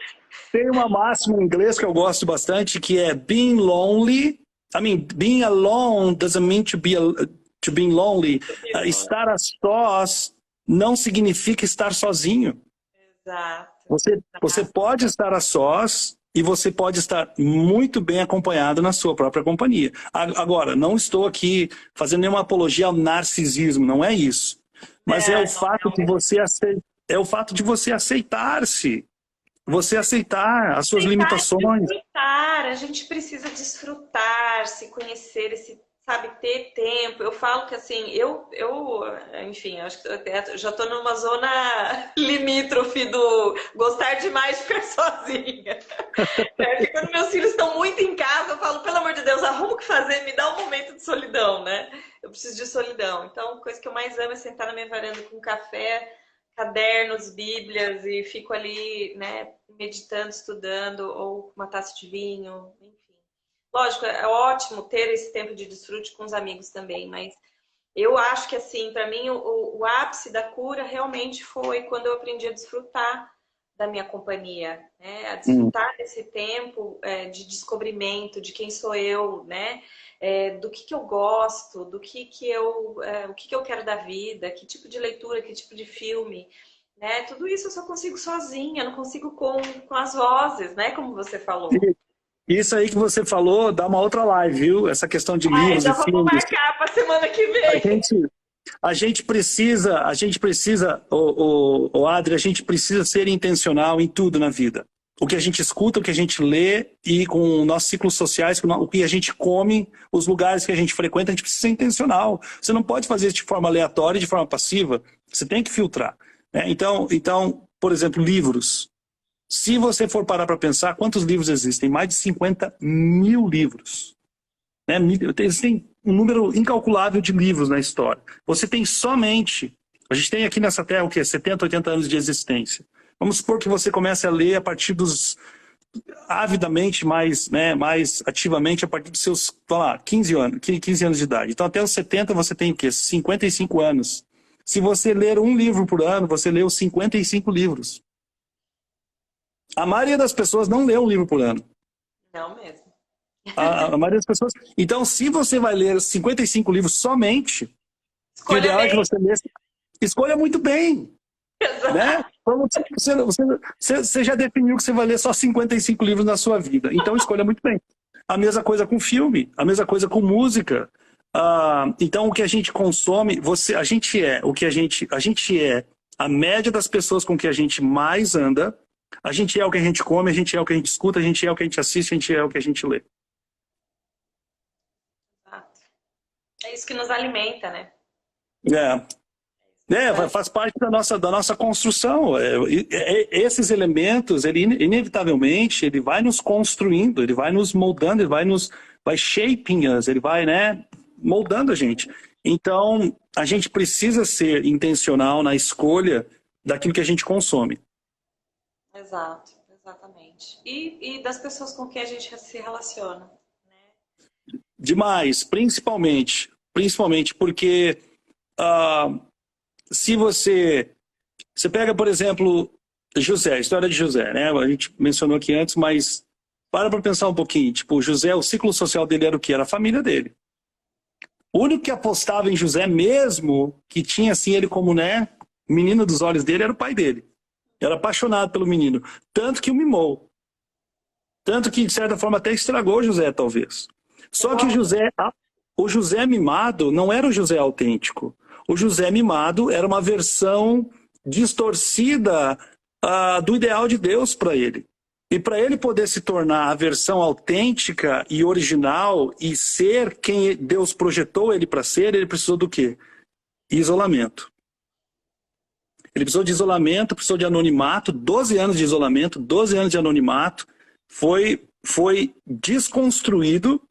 Tem uma máxima em inglês que eu gosto bastante, que é being lonely. I mean, being alone doesn't mean to being lonely. Estar a sós não significa estar sozinho. Exato. Você pode estar a sós e você pode estar muito bem acompanhado na sua própria companhia. Agora, não estou aqui fazendo nenhuma apologia ao narcisismo, não é isso. Mas é o fato de você aceitar-se. Você aceitar as suas limitações. Desfrutar, a gente precisa desfrutar, se conhecer, sabe, ter tempo. Eu falo que assim, enfim, acho que eu já estou numa zona limítrofe do gostar demais de ficar sozinha. Porque quando meus filhos estão muito em casa, eu falo, pelo amor de Deus, arruma o que fazer, me dá um momento de solidão, né? Eu preciso de solidão. Então, a coisa que eu mais amo é sentar na minha varanda com um café, cadernos, bíblias, e fico ali, né, meditando, estudando, ou com uma taça de vinho, enfim. Lógico, é ótimo ter esse tempo de desfrute com os amigos também, mas eu acho que, assim, para mim, o ápice da cura realmente foi quando eu aprendi a desfrutar da minha companhia, né? A desfrutar desse tempo de descobrimento, de quem sou eu, né? Do que eu gosto, o que eu quero da vida, que tipo de leitura, que tipo de filme, né? Tudo isso eu só consigo sozinha, não consigo com as vozes, né? Como você falou. Isso aí que você falou dá uma outra live, viu? Essa questão de livros Já e vamos filmes. marcar para semana que vem. A gente precisa, Adri, a gente precisa ser intencional em tudo na vida. O que a gente escuta, o que a gente lê e com nossos ciclos sociais, o que a gente come, os lugares que a gente frequenta, a gente precisa ser intencional. Você não pode fazer isso de forma aleatória, de forma passiva. Você tem que filtrar, né? Então, por exemplo, livros. Se você for parar para pensar, quantos livros existem? Mais de 50 mil livros. Né? Existem um número incalculável de livros na história. Você tem somente... A gente tem aqui nessa Terra o quê? 70, 80 anos de existência. Vamos supor que você comece a ler a partir dos... avidamente, mais ativamente, a partir dos seus, 15 anos de idade. Então, até os 70 você tem o quê? 55 anos. Se você ler um livro por ano, você leu 55 livros. A maioria das pessoas não lê um livro por ano. Não mesmo. A maioria das pessoas... Então, se você vai ler 55 livros somente, o ideal é que você lê... Escolha muito bem. Né? Você já definiu que você vai ler só 55 livros na sua vida. Então, escolha muito bem. A mesma coisa com filme, a mesma coisa com música. Então, o que a gente consome, a gente é a média das pessoas com que a gente mais anda, a gente é o que a gente come, a gente é o que a gente escuta, a gente é o que a gente assiste, a gente é o que a gente lê. É isso que nos alimenta, né? Faz parte da nossa construção. Esses elementos, inevitavelmente, ele vai nos construindo, ele vai nos moldando, vai shaping us, ele vai, né, moldando a gente. Então, a gente precisa ser intencional na escolha daquilo que a gente consome. Exato, exatamente. E das pessoas com quem a gente se relaciona. Né? Demais, principalmente porque se você pega, por exemplo, José, a história de José, né? A gente mencionou aqui antes, mas para pensar um pouquinho. Tipo, José, o ciclo social dele era o quê? Era a família dele. O único que apostava em José mesmo, que tinha assim ele como, né, menino dos olhos dele, era o pai dele. Era apaixonado pelo menino. Tanto que o mimou. Tanto que, de certa forma, até estragou José, talvez. Só que o José mimado não era o José autêntico. O José mimado era uma versão distorcida do ideal de Deus para ele. E para ele poder se tornar a versão autêntica e original e ser quem Deus projetou ele para ser, ele precisou do quê? Isolamento. Ele precisou de isolamento, precisou de anonimato, 12 anos de isolamento, 12 anos de anonimato, foi desconstruído,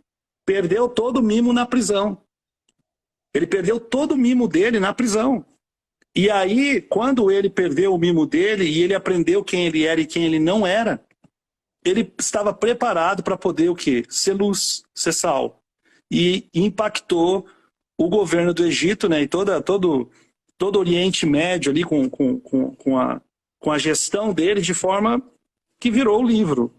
perdeu todo o mimo na prisão. Ele perdeu todo o mimo dele na prisão. E aí, quando ele perdeu o mimo dele e ele aprendeu quem ele era e quem ele não era, ele estava preparado para poder o quê? Ser luz, ser sal. E impactou o governo do Egito, né, e todo o Oriente Médio ali com a gestão dele, de forma que virou o livro,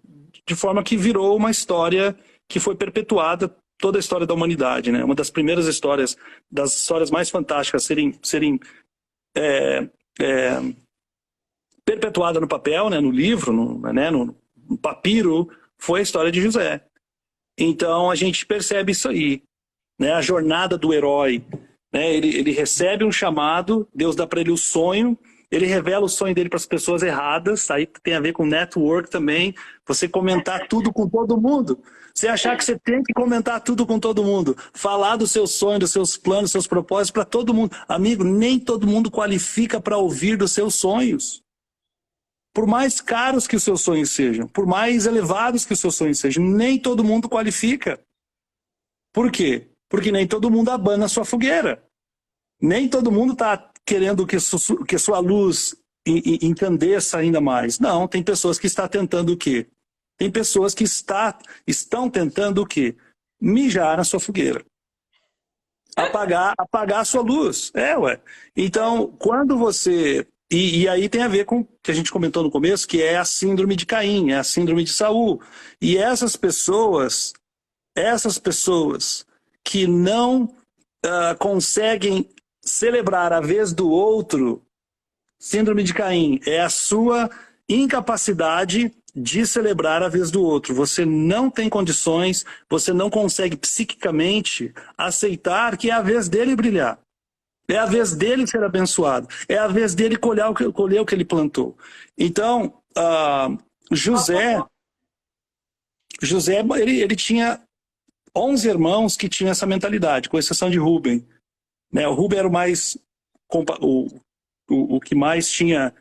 de forma que virou uma história que foi perpetuada, toda a história da humanidade, né? Uma das primeiras histórias, das histórias mais fantásticas serem perpetuada no papel, né, no livro, no papiro, foi a história de José. Então a gente percebe isso aí, né, a jornada do herói, né, ele recebe um chamado, Deus dá para ele o sonho, ele revela o sonho dele para as pessoas erradas, aí tem a ver com network também, você comentar tudo com todo mundo, você achar que você tem que comentar tudo com todo mundo, falar do seu sonho, dos seus planos, dos seus propósitos para todo mundo. Amigo, nem todo mundo qualifica para ouvir dos seus sonhos. Por mais caros que os seus sonhos sejam, por mais elevados que os seus sonhos sejam, nem todo mundo qualifica. Por quê? Porque nem todo mundo abana a sua fogueira. Nem todo mundo está querendo que sua luz incandesça ainda mais. Não, tem pessoas que estão tentando o quê? Tem pessoas que estão tentando o quê? Mijar na sua fogueira. Apagar a sua luz. Ué. Então, quando você... E aí tem a ver com o que a gente comentou no começo, que é a síndrome de Caim, é a síndrome de Saul. E essas pessoas que não conseguem celebrar a vez do outro, síndrome de Caim, é a sua incapacidade de celebrar a vez do outro. Você não tem condições, você não consegue psiquicamente aceitar que é a vez dele brilhar. É a vez dele ser abençoado. É a vez dele colher o que ele plantou. Então, José, ele tinha 11 irmãos que tinham essa mentalidade, com exceção de Rúben. Né? O Rúben era o que mais tinha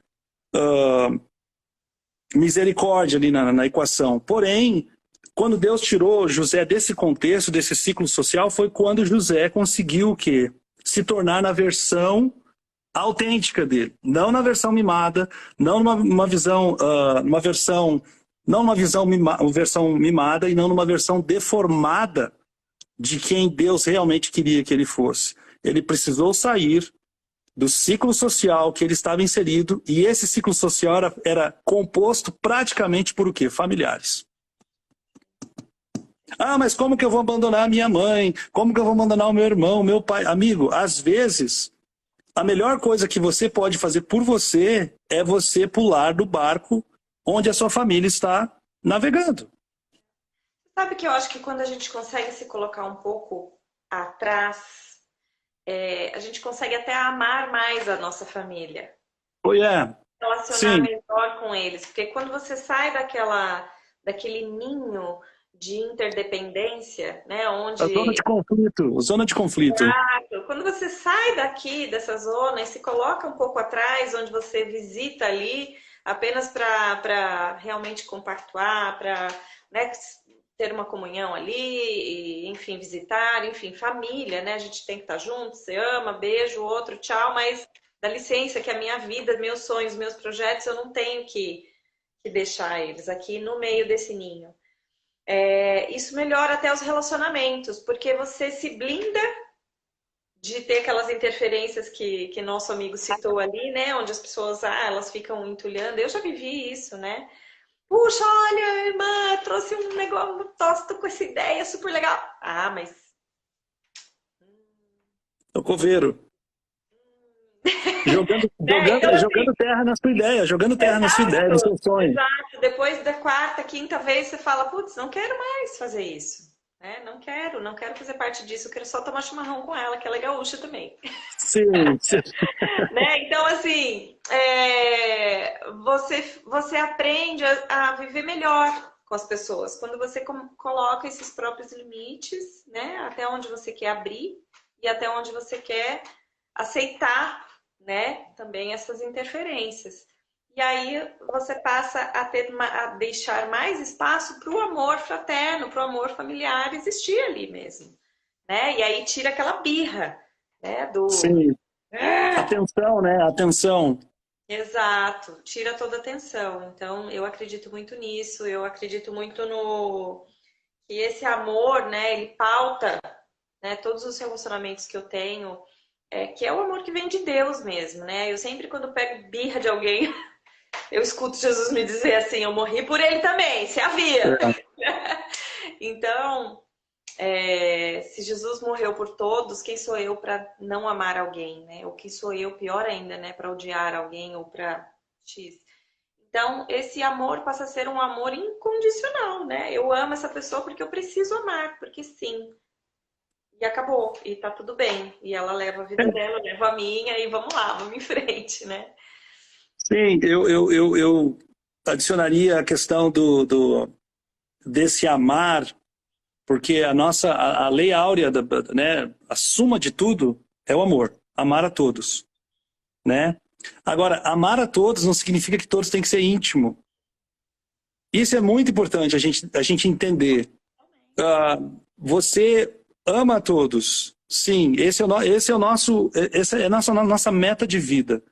misericórdia ali na equação. Porém, quando Deus tirou José desse contexto, desse ciclo social, foi quando José conseguiu o quê? Se tornar na versão autêntica dele, não na versão mimada, não numa versão mimada e não numa versão deformada de quem Deus realmente queria que ele fosse. Ele precisou sair do ciclo social que ele estava inserido, e esse ciclo social era composto praticamente por o quê? Familiares. Ah, mas como que eu vou abandonar a minha mãe? Como que eu vou abandonar o meu irmão, o meu pai? Amigo, às vezes, a melhor coisa que você pode fazer por você é você pular do barco onde a sua família está navegando. Sabe que eu acho que quando a gente consegue se colocar um pouco atrás, a gente consegue até amar mais a nossa família. Oh, yeah. Relacionar melhor com eles. Porque quando você sai daquele ninho de interdependência, né, onde... A zona de conflito. Exato. Quando você sai dessa zona e se coloca um pouco atrás, onde você visita ali apenas para realmente compactuar, para, né, ter uma comunhão ali, e, enfim, visitar, enfim, família, né? A gente tem que estar junto, você ama, beijo, outro, tchau, mas dá licença que a minha vida, meus sonhos, meus projetos, eu não tenho que deixar eles aqui no meio desse ninho. Isso melhora até os relacionamentos, porque você se blinda de ter aquelas interferências que nosso amigo citou ali, né? Onde as pessoas, elas ficam entulhando. Eu já vivi isso, né? Puxa, olha, irmã, trouxe um negócio, tô com essa ideia super legal. Ah, mas... É o coveiro. Jogando terra na sua ideia, jogando terra na sua ideia, no seu sonho. Exato. Depois da quarta, quinta vez, você fala, putz, não quero mais fazer isso. Não quero fazer parte disso, eu quero só tomar chimarrão com ela, que ela é gaúcha também. Sim. Né? Então, assim, você aprende a viver melhor com as pessoas. Quando você coloca esses próprios limites, né? Até onde você quer abrir e até onde você quer aceitar, né, também essas interferências. E aí você passa a deixar mais espaço para o amor fraterno, para o amor familiar existir ali mesmo, né? E aí tira aquela birra, né, do... Sim. Atenção, né? Atenção. Exato, tira toda a atenção. Então, eu acredito muito nisso, eu acredito muito no que esse amor, né, ele pauta, né, todos os relacionamentos que eu tenho, que é o amor que vem de Deus mesmo, né? Eu sempre, quando pego birra de alguém, eu escuto Jesus me dizer assim, eu morri por ele também, se havia. É. Então, se Jesus morreu por todos, quem sou eu para não amar alguém, né? Ou quem sou eu, pior ainda, né, para odiar alguém ou para X. Então, esse amor passa a ser um amor incondicional, né? Eu amo essa pessoa porque eu preciso amar, porque sim. E acabou, e tá tudo bem. E ela leva a vida dela, eu levo a minha, e vamos lá, vamos em frente, né? Sim, eu adicionaria a questão desse amar, porque a lei áurea, né, a suma de tudo é o amor, amar a todos, né? Agora, amar a todos não significa que todos têm que ser íntimo. Isso é muito importante a gente entender. Você ama a todos, sim, esse é o nosso, essa é a nossa meta de vida,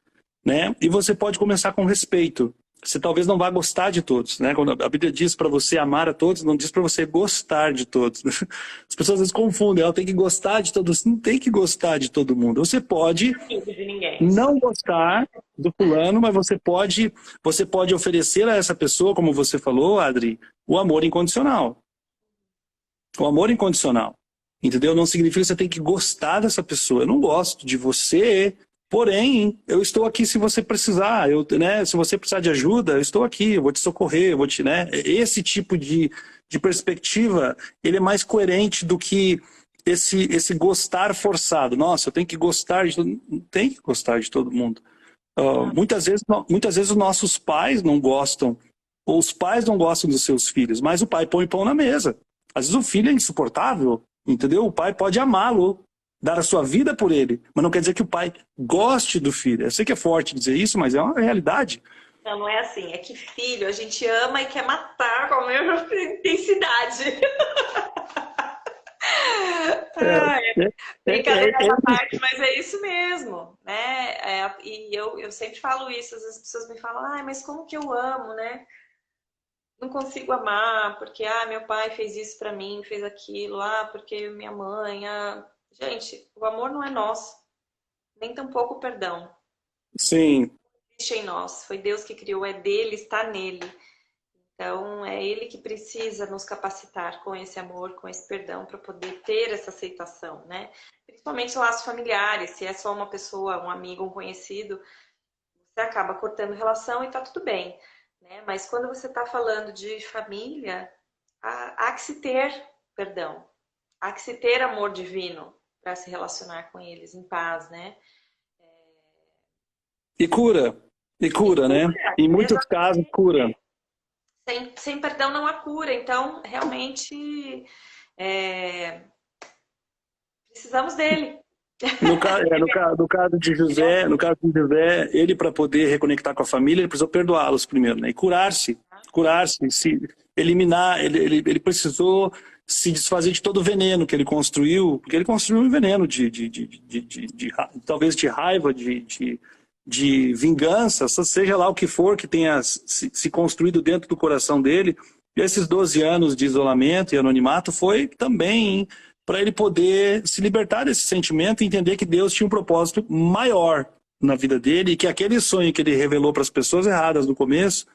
né? E você pode começar com respeito. Você talvez não vá gostar de todos, né? Quando a Bíblia diz para você amar a todos, não diz para você gostar de todos. As pessoas às vezes confundem, ela tem que gostar de todos, não tem que gostar de todo mundo. Você pode De ninguém. não gostar do fulano, mas você pode oferecer a essa pessoa, como você falou, Adri, o amor incondicional. O amor incondicional. Entendeu? Não significa que você tem que gostar dessa pessoa. Eu não gosto de você, porém, eu estou aqui se você precisar. Né, se você precisar de ajuda, eu estou aqui, eu vou te socorrer, eu vou te, né? Esse tipo de perspectiva, ele é mais coerente do que esse gostar forçado. Nossa, eu tenho que gostar de todo mundo. Não tem que gostar de todo mundo. Muitas vezes os nossos pais não gostam, ou os pais não gostam dos seus filhos, mas o pai põe pão na mesa. Às vezes o filho é insuportável, entendeu? O pai pode amá-lo, dar a sua vida por ele, mas não quer dizer que o pai goste do filho. Eu sei que é forte dizer isso, mas é uma realidade. Não, não é assim. É que filho a gente ama e quer matar com a mesma intensidade. Brincadeira à parte, mas é isso mesmo, né? E eu sempre falo isso, as pessoas me falam, mas como que eu amo, né? Não consigo amar, porque meu pai fez isso pra mim, fez aquilo, porque minha mãe. Gente, o amor não é nosso, nem tampouco o perdão. Sim. Não existe em nós, foi Deus que criou, é dele, está nele. Então, é ele que precisa nos capacitar com esse amor, com esse perdão, para poder ter essa aceitação, né? Principalmente laços familiares, se é só uma pessoa, um amigo, um conhecido, você acaba cortando relação e tá tudo bem, né? Mas quando você está falando de família, há que se ter perdão, há que se ter amor divino para se relacionar com eles em paz, né? E cura, né? Em muitos casos, cura. Sem perdão não há cura, então realmente precisamos dele. No caso de José, ele para poder reconectar com a família, ele precisou perdoá-los primeiro, né? E curar-se, se eliminar, ele precisou se desfazer de todo o veneno que ele construiu, porque ele construiu um veneno talvez de raiva, de vingança, seja lá o que for que tenha se construído dentro do coração dele. E esses 12 anos de isolamento e anonimato foi também para ele poder se libertar desse sentimento e entender que Deus tinha um propósito maior na vida dele e que aquele sonho que ele revelou para as pessoas erradas no começo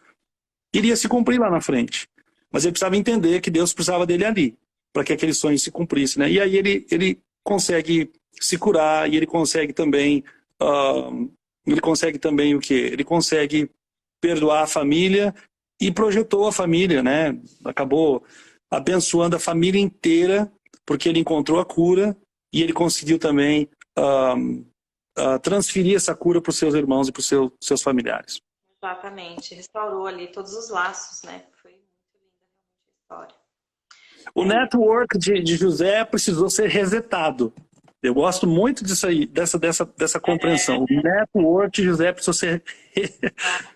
iria se cumprir lá na frente. Mas ele precisava entender que Deus precisava dele ali, para que aquele sonho se cumprisse, né? E aí ele consegue se curar e ele consegue também o quê? Ele consegue perdoar a família e projetou a família, né? Acabou abençoando a família inteira, porque ele encontrou a cura e ele conseguiu também transferir essa cura para os seus irmãos e para os seus familiares. Exatamente, restaurou ali todos os laços, né? Foi muito linda a história. O network de José precisou ser resetado. Eu gosto muito disso aí, dessa compreensão. O network, José, precisa ser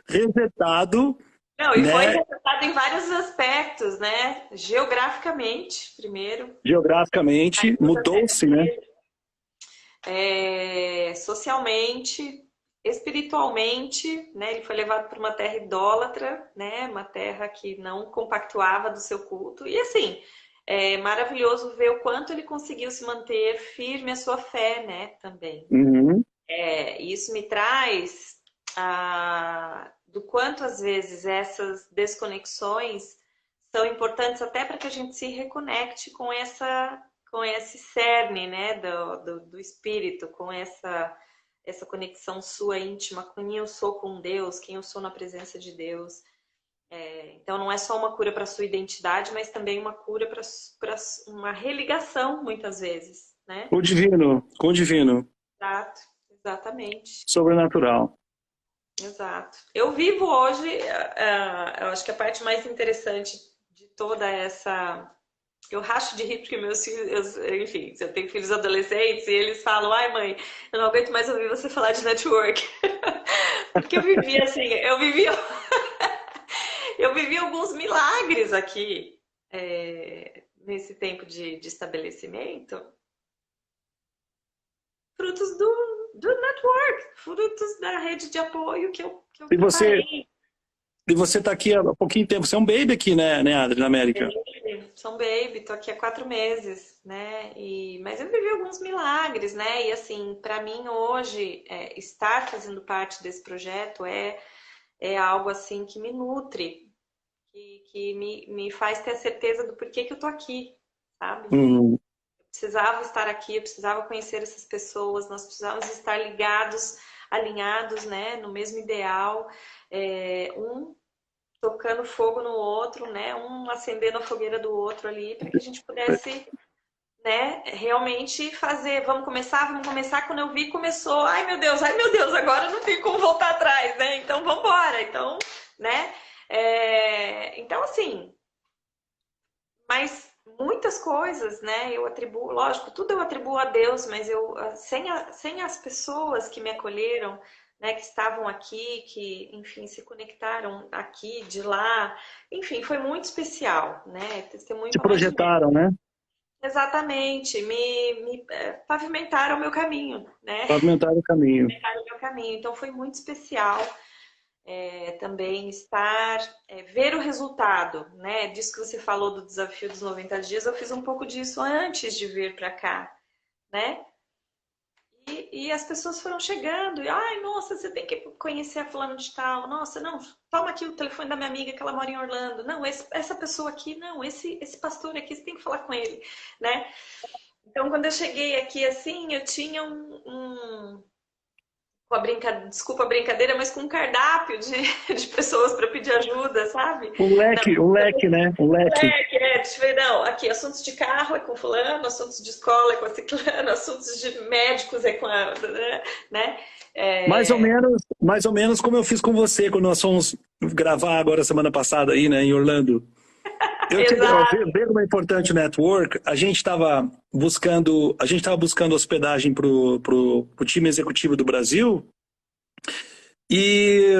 resetado, Não, e foi né? resetado em vários aspectos, né? Geograficamente, primeiro. Geograficamente, mudou-se, né? Socialmente, espiritualmente, né? Ele foi levado para uma terra idólatra, né? Uma terra que não compactuava do seu culto. E assim, é maravilhoso ver o quanto ele conseguiu se manter firme a sua fé, né? Também. Uhum. Isso me traz do quanto às vezes essas desconexões são importantes até para que a gente se reconecte com esse cerne, né, do espírito, com essa conexão sua íntima com quem eu sou com Deus, quem eu sou na presença de Deus. Então não é só uma cura para a sua identidade, mas também uma cura para uma religação, muitas vezes, né? Com o divino. Exato, exatamente. Sobrenatural. Exato. Eu vivo hoje, eu acho que a parte mais interessante de toda essa. Eu racho de rir porque meus filhos, enfim, eu tenho filhos adolescentes e eles falam: ai mãe, eu não aguento mais ouvir você falar de network. Porque eu vivi assim, eu vivi alguns milagres aqui, nesse tempo de estabelecimento, frutos do network, frutos da rede de apoio que eu preparei. E você está aqui há pouquinho tempo, você é um baby aqui, né, Adri, na América? Sou um baby, tô aqui há 4 meses, né? Mas eu vivi alguns milagres, né? E assim, para mim hoje, estar fazendo parte desse projeto é algo assim que me nutre, que me faz ter a certeza do porquê que eu tô aqui, sabe? Uhum. Eu precisava estar aqui, eu precisava conhecer essas pessoas, nós precisávamos estar ligados, alinhados, né? No mesmo ideal, um tocando fogo no outro, né? Um acendendo a fogueira do outro ali, para que a gente pudesse, né, realmente fazer. Vamos começar. Quando eu vi, começou. Ai meu Deus, agora não tem como voltar atrás, né? Então vamos embora. Então, né? Então assim, mas muitas coisas, né? Eu atribuo, lógico, tudo eu atribuo a Deus, mas sem as pessoas que me acolheram, né, que estavam aqui, que, enfim, se conectaram aqui, de lá, enfim, foi muito especial, né? Testemunho. Se projetaram, né? Exatamente, me pavimentaram o meu caminho, né? Pavimentaram o caminho. Pavimentaram o meu caminho, então foi muito especial. Também ver o resultado, né? Disso que você falou do desafio dos 90 dias, eu fiz um pouco disso antes de vir para cá, né? E as pessoas foram chegando, e ai, nossa, você tem que conhecer a fulano de tal, nossa, não, toma aqui o telefone da minha amiga que ela mora em Orlando, não, essa pessoa aqui, não, esse pastor aqui, você tem que falar com ele, né? Então, quando eu cheguei aqui, assim, eu tinha desculpa a brincadeira, mas com um cardápio de pessoas para pedir ajuda, sabe? Um leque, né? Um leque. Não, aqui, assuntos de carro é com fulano, assuntos de escola é com a ciclana, assuntos de médicos é com a... né? Mais ou menos como eu fiz com você, quando nós fomos gravar agora semana passada aí, né, em Orlando. Ver como é importante o network, a gente estava buscando hospedagem pro time executivo do Brasil e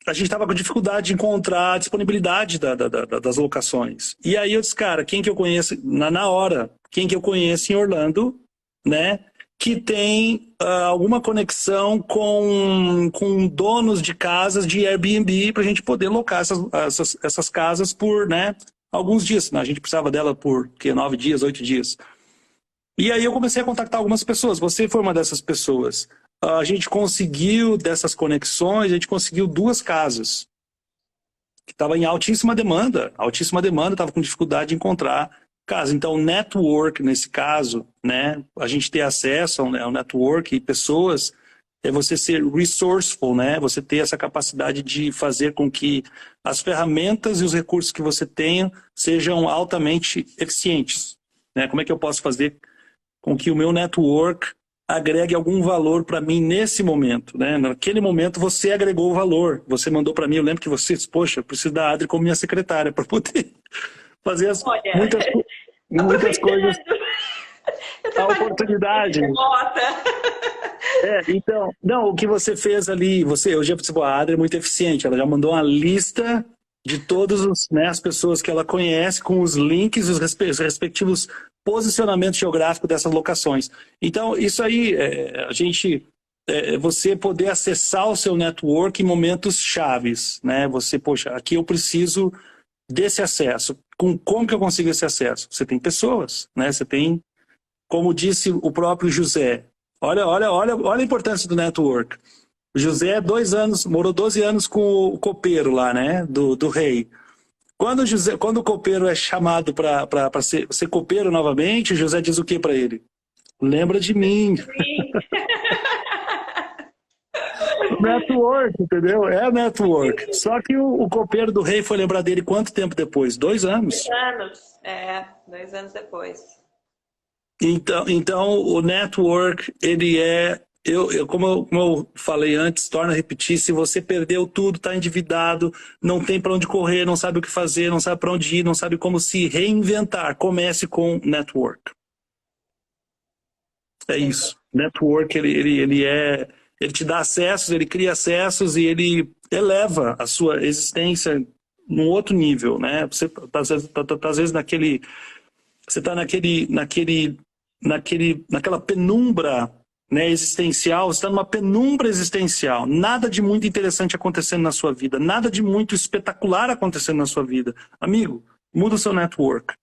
a gente estava com dificuldade de encontrar a disponibilidade das locações. E aí eu disse, cara, quem que eu conheço, na hora, quem que eu conheço em Orlando, né, que tem alguma conexão com donos de casas de Airbnb para a gente poder locar essas casas por, né, alguns dias, né? A gente precisava dela por 9 dias, 8 dias. E aí eu comecei a contactar algumas pessoas. Você foi uma dessas pessoas. A gente conseguiu, dessas conexões, a gente conseguiu 2 casas. Que estava em altíssima demanda, estava com dificuldade de encontrar casa. Então, network, nesse caso, né? A gente ter acesso ao network e pessoas, é você ser resourceful, né? Você ter essa capacidade de fazer com que as ferramentas e os recursos que você tenha sejam altamente eficientes, né? Como é que eu posso fazer com que o meu network agregue algum valor para mim nesse momento, né? Naquele momento você agregou o valor, você mandou para mim, eu lembro que você disse, poxa, eu preciso da Adri como minha secretária para poder fazer muitas coisas. Eu a trabalho oportunidade. remota. Então, não, o que você fez ali, eu já percebi, a Adri é muito eficiente, ela já mandou uma lista de todas as pessoas que ela conhece, com os links, os respectivos posicionamentos geográficos dessas locações. Então, isso aí, você poder acessar o seu network em momentos chaves, né? Você, poxa, aqui eu preciso desse acesso. Como que eu consigo esse acesso? Você tem pessoas, né? Você tem, como disse o próprio José, olha a importância do network. O José, morou 12 anos com o copeiro lá, né? Do rei. Quando o copeiro é chamado para ser copeiro novamente, o José diz o que para ele? Lembra de mim. Network, entendeu? É network. Só que o copeiro do rei foi lembrar dele quanto tempo depois? 2 anos. 2 anos depois. Então o network, ele é, como eu falei antes, torna a repetir, se você perdeu tudo, está endividado, não tem para onde correr, não sabe o que fazer, não sabe para onde ir, não sabe como se reinventar, comece com network. É isso. Network, ele te dá acessos, ele cria acessos e ele eleva a sua existência num outro nível, né? Você às vezes você está naquela penumbra, né, existencial, você está numa penumbra existencial, nada de muito interessante acontecendo na sua vida, nada de muito espetacular acontecendo na sua vida. Amigo, muda o seu network.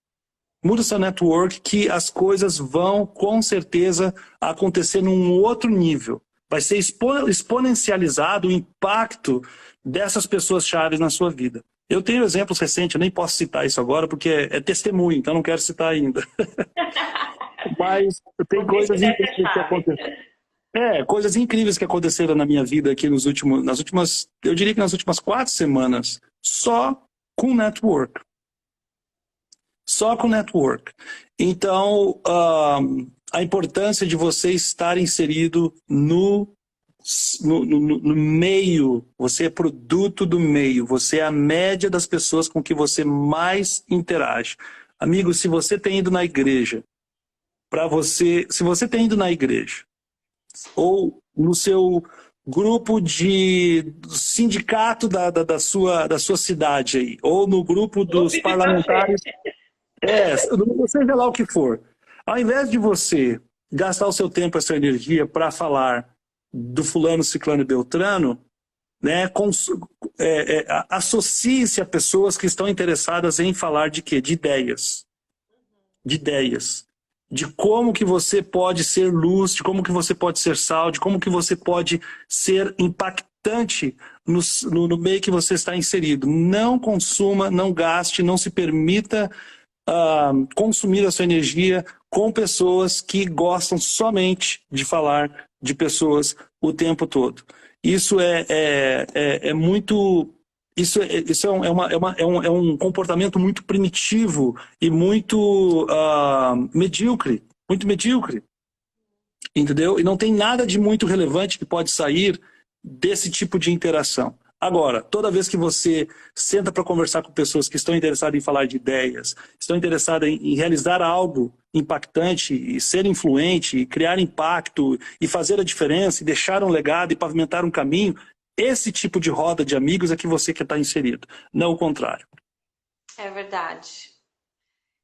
Muda o seu network que as coisas vão, com certeza, acontecer num outro nível. Vai ser exponencializado o impacto dessas pessoas chaves na sua vida. Eu tenho exemplos recentes, eu nem posso citar isso agora, porque é testemunho, então não quero citar ainda. Mas tem coisas incríveis que aconteceram. Coisas incríveis que aconteceram na minha vida aqui eu diria que nas últimas 4 semanas, só com network. Só com network. Então, a importância de você estar inserido no meio, você é produto do meio, você é a média das pessoas com que você mais interage. Amigo, se você tem ido na igreja, se você tem ido na igreja, ou no seu grupo do sindicato da sua cidade aí, ou no grupo dos parlamentares, seja lá o que for, ao invés de você gastar o seu tempo, a sua energia para falar do fulano, ciclano e beltrano, né, associe-se a pessoas que estão interessadas em falar de quê? De ideias. De ideias. De como que você pode ser luz, de como que você pode ser sal, de como que você pode ser impactante no meio que você está inserido. Não consuma, não gaste, não se permita consumir a sua energia com pessoas que gostam somente de falar de pessoas o tempo todo. Isso é muito... Isso é um comportamento muito primitivo e muito medíocre. Muito medíocre. Entendeu? E não tem nada de muito relevante que pode sair desse tipo de interação. Agora, toda vez que você senta para conversar com pessoas que estão interessadas em falar de ideias, estão interessadas em realizar algo impactante, e ser influente, e criar impacto, e fazer a diferença, e deixar um legado, e pavimentar um caminho, esse tipo de roda de amigos é que você quer estar inserido, não o contrário. É verdade.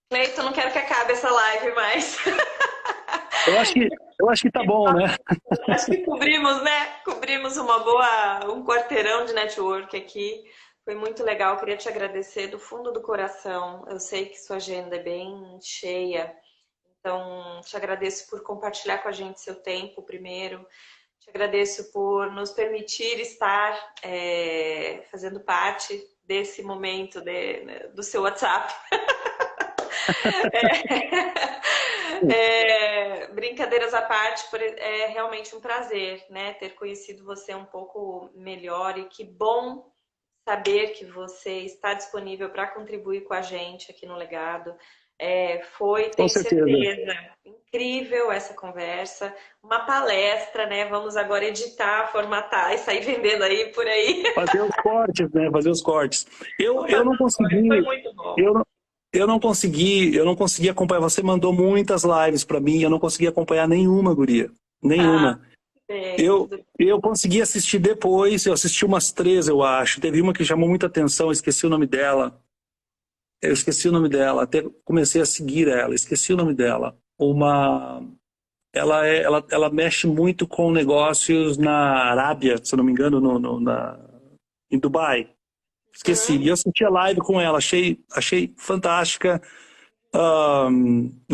Cleiton, não quero que acabe essa live mais. Eu acho que tá bom, né? Acho que cobrimos, né? Cobrimos um quarteirão de network aqui. Foi muito legal. Queria te agradecer do fundo do coração. Eu sei que sua agenda é bem cheia. Então, te agradeço por compartilhar com a gente seu tempo primeiro. Te agradeço por nos permitir estar fazendo parte desse momento do seu WhatsApp. Brincadeiras à parte, é realmente um prazer, né, ter conhecido você um pouco melhor, e que bom saber que você está disponível para contribuir com a gente aqui no Legado. Tenho certeza, incrível essa conversa, uma palestra, né? Vamos agora editar, formatar e sair vendendo aí por aí. Fazer os cortes, né? Fazer os cortes. Eu não consegui. Foi muito bom. eu não consegui acompanhar. Você mandou muitas lives para mim, eu não consegui acompanhar nenhuma, guria. Ah, Nenhuma. bem, Eu, tudo bem. eu consegui assistir depois, eu assisti umas três, eu acho. Teve uma que chamou muita atenção, eu esqueci o nome dela. Eu esqueci o nome dela, até comecei a seguir ela, esqueci o nome dela. Ela mexe muito com negócios na Arábia, se eu não me engano, em Dubai. Esqueci. Hum? E eu assisti a live com ela, achei fantástica. Ó,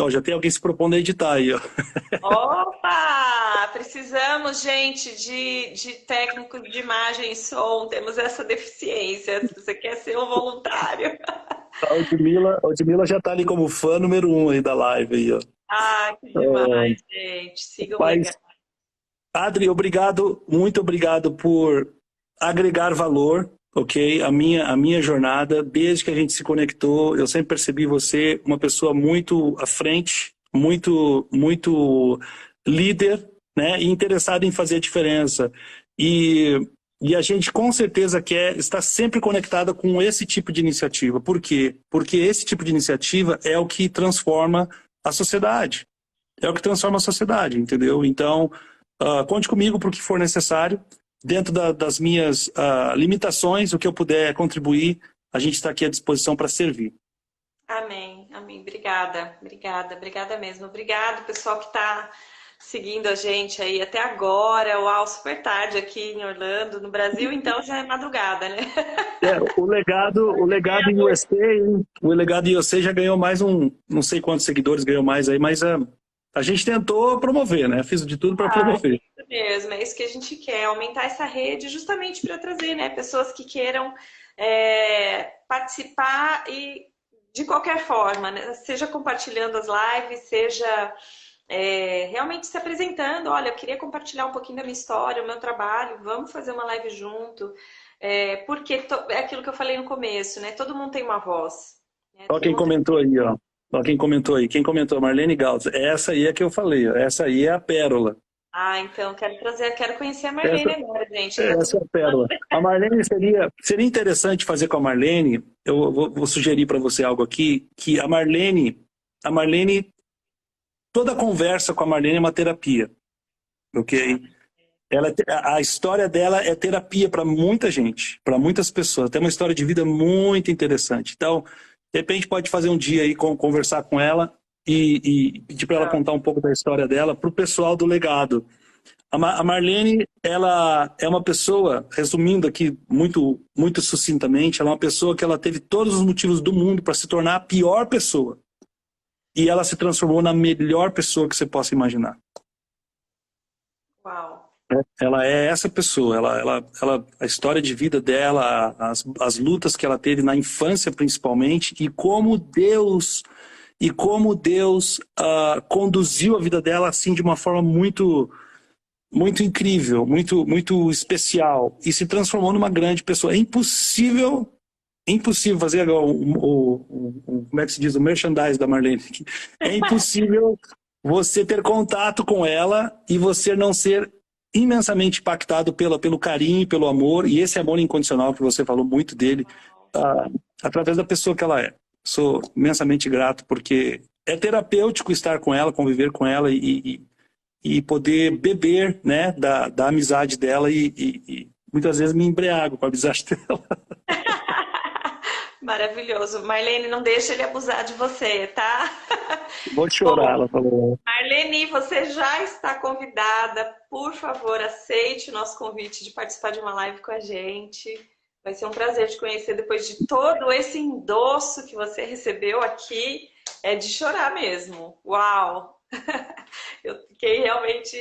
já tem alguém se propondo a editar aí, ó. Opa! Precisamos, gente, de técnicos de imagem e som. Temos essa deficiência. Se você quer ser um voluntário. A Ludmilla já tá ali como fã número um aí da live aí, ó. Ah, que demais, gente. Sigam o legado. Mas, Adri, obrigado, muito obrigado por agregar valor, ok? A minha jornada, desde que a gente se conectou, eu sempre percebi você uma pessoa muito à frente, muito líder, né? E interessado em fazer a diferença. E, e a gente com certeza quer estar sempre conectada com esse tipo de iniciativa. Por quê? Porque esse tipo de iniciativa é o que transforma a sociedade. É o que transforma a sociedade, entendeu? Então, conte comigo para o que for necessário. Dentro das minhas limitações, o que eu puder contribuir, a gente está aqui à disposição para servir. Amém, amém. Obrigada, obrigada, obrigada mesmo. Obrigado, pessoal que está seguindo a gente aí até agora. Uau, super tarde aqui em Orlando, no Brasil, então já é madrugada, né? O legado em USA, o legado em USA já ganhou mais não sei quantos seguidores ganhou mais aí, mas a gente tentou promover, né? Fiz de tudo para promover. Isso mesmo, é isso que a gente quer, aumentar essa rede justamente para trazer, né, pessoas que queiram participar e de qualquer forma, né, seja compartilhando as lives, seja realmente se apresentando. Olha, eu queria compartilhar um pouquinho da minha história, o meu trabalho, vamos fazer uma live junto, porque é aquilo que eu falei no começo, né? Todo mundo tem uma voz, né? Olha Todo quem mundo tem... comentou aí, ó. Olha quem comentou aí. Quem comentou? Marlene Gauss. Essa aí é que eu falei, ó. Essa aí é a pérola. Ah, então quero conhecer a Marlene agora, gente. Tá Essa tudo... é a pérola. A Marlene seria interessante fazer com a Marlene. Eu vou sugerir para você algo aqui, que a Marlene, toda conversa com a Marlene é uma terapia, ok? A história dela é terapia para muita gente, para muitas pessoas. Tem uma história de vida muito interessante. Então, de repente, pode fazer um dia aí, conversar com ela e pedir para ela contar um pouco da história dela para o pessoal do legado. A Marlene, ela é uma pessoa, resumindo aqui muito sucintamente, ela é uma pessoa que ela teve todos os motivos do mundo para se tornar a pior pessoa. E ela se transformou na melhor pessoa que você possa imaginar. Uau. Ela é essa pessoa, a história de vida dela, as lutas que ela teve na infância principalmente, e como Deus conduziu a vida dela assim de uma forma muito incrível, muito especial, e se transformou numa grande pessoa. É impossível fazer como é que se diz, o merchandise da Marlene. É impossível você ter contato com ela e você não ser imensamente impactado pelo carinho, pelo amor, e esse amor incondicional que você falou muito dele, através da pessoa que ela é. Sou imensamente grato, porque é terapêutico estar com ela, conviver com ela e poder beber, né, da amizade dela e muitas vezes me embriago com a amizade dela. Maravilhoso. Marlene, não deixa ele abusar de você, tá? Vou chorar, Bom, ela falou. Marlene, você já está convidada. Por favor, aceite o nosso convite de participar de uma live com a gente. Vai ser um prazer te conhecer depois de todo esse endosso que você recebeu aqui. É de chorar mesmo. Uau! Eu fiquei realmente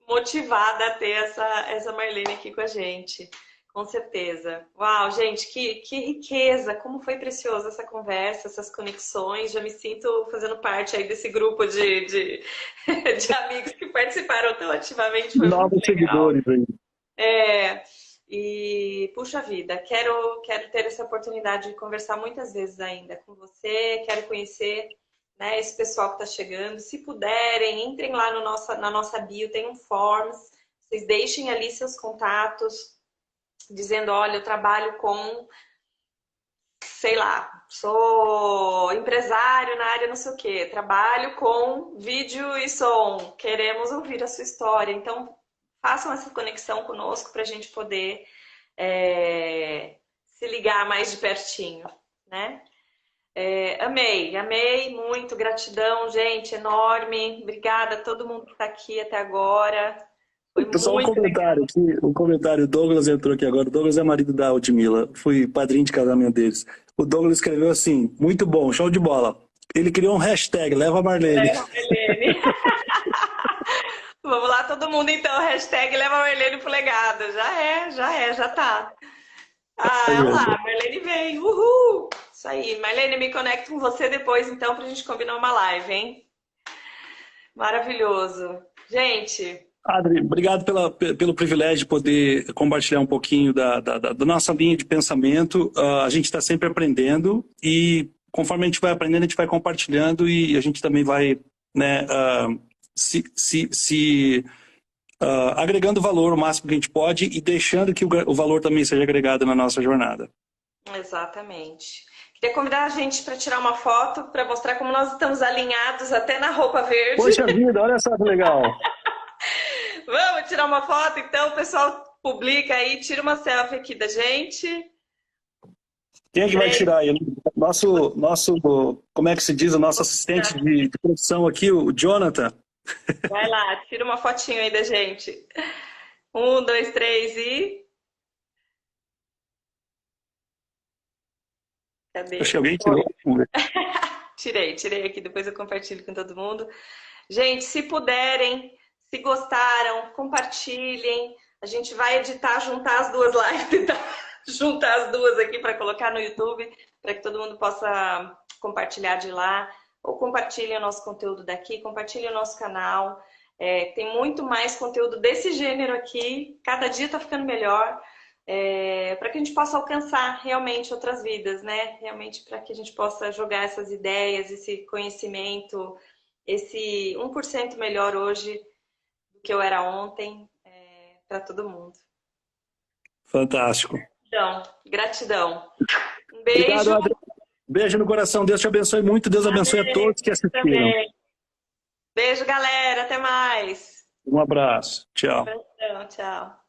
motivada a ter essa Marlene aqui com a gente. Com certeza. Uau, gente, que riqueza! Como foi preciosa essa conversa, essas conexões. Já me sinto fazendo parte aí desse grupo de amigos que participaram tão ativamente. Foi muito Novos legal. seguidores aí. E puxa vida, quero ter essa oportunidade de conversar muitas vezes ainda com você. Quero conhecer, né, esse pessoal que está chegando. Se puderem, entrem lá no na nossa bio, tem um Forms. Vocês deixem ali seus contatos, dizendo, olha, eu trabalho com sei lá, sou empresário na área não sei o quê, trabalho com vídeo e som, queremos ouvir a sua história. Então, façam essa conexão conosco para a gente poder se ligar mais de pertinho, né? Amei muito, gratidão, gente, enorme. Obrigada a todo mundo que está aqui até agora. Foi Só um muito legal. comentário aqui, um comentário. O Douglas entrou aqui agora. O Douglas é marido da Aldmila. Fui padrinho de casamento deles. O Douglas escreveu assim: muito bom, show de bola. Ele criou um hashtag, leva a Marlene. Leva a Marlene. Vamos lá, todo mundo então, hashtag leva a Marlene pro legado. Já tá. Olha lá, Marlene vem, uhul! Isso aí, Marlene, me conecto com você depois então pra gente combinar uma live, hein? Maravilhoso. Gente... Adri, obrigado pelo privilégio de poder compartilhar um pouquinho da nossa linha de pensamento. A gente está sempre aprendendo e conforme a gente vai aprendendo, a gente vai compartilhando e a gente também vai, né, agregando valor o máximo que a gente pode e deixando que o valor também seja agregado na nossa jornada. Exatamente. Queria convidar a gente para tirar uma foto para mostrar como nós estamos alinhados até na roupa verde. Poxa vida, olha só que legal. Vamos tirar uma foto? Então, o pessoal publica aí, tira uma selfie aqui da gente. Quem é que vai tirar aí? Nosso, como é que se diz, o nosso assistente de produção aqui, o Jonathan. Vai lá, tira uma fotinho aí da gente. 1, 2, 3 e... Cadê? Acho que alguém tirou. Tirei aqui, depois eu compartilho com todo mundo. Gente, se puderem, se gostaram, compartilhem. A gente vai editar, juntar as duas lives, tá? Juntar as duas aqui para colocar no YouTube, para que todo mundo possa compartilhar de lá. Ou compartilhem o nosso conteúdo daqui, compartilhem o nosso canal. Tem muito mais conteúdo desse gênero aqui. Cada dia está ficando melhor. Para que a gente possa alcançar realmente outras vidas, né? Realmente para que a gente possa jogar essas ideias, esse conhecimento, esse 1% melhor hoje do que eu era ontem, para todo mundo. Fantástico. Gratidão. Um beijo. Obrigado, Adri. Beijo no coração. Deus te abençoe muito. Deus abençoe a todos que assistiram. Também. Beijo, galera. Até mais. Um abraço. Tchau. Tchau.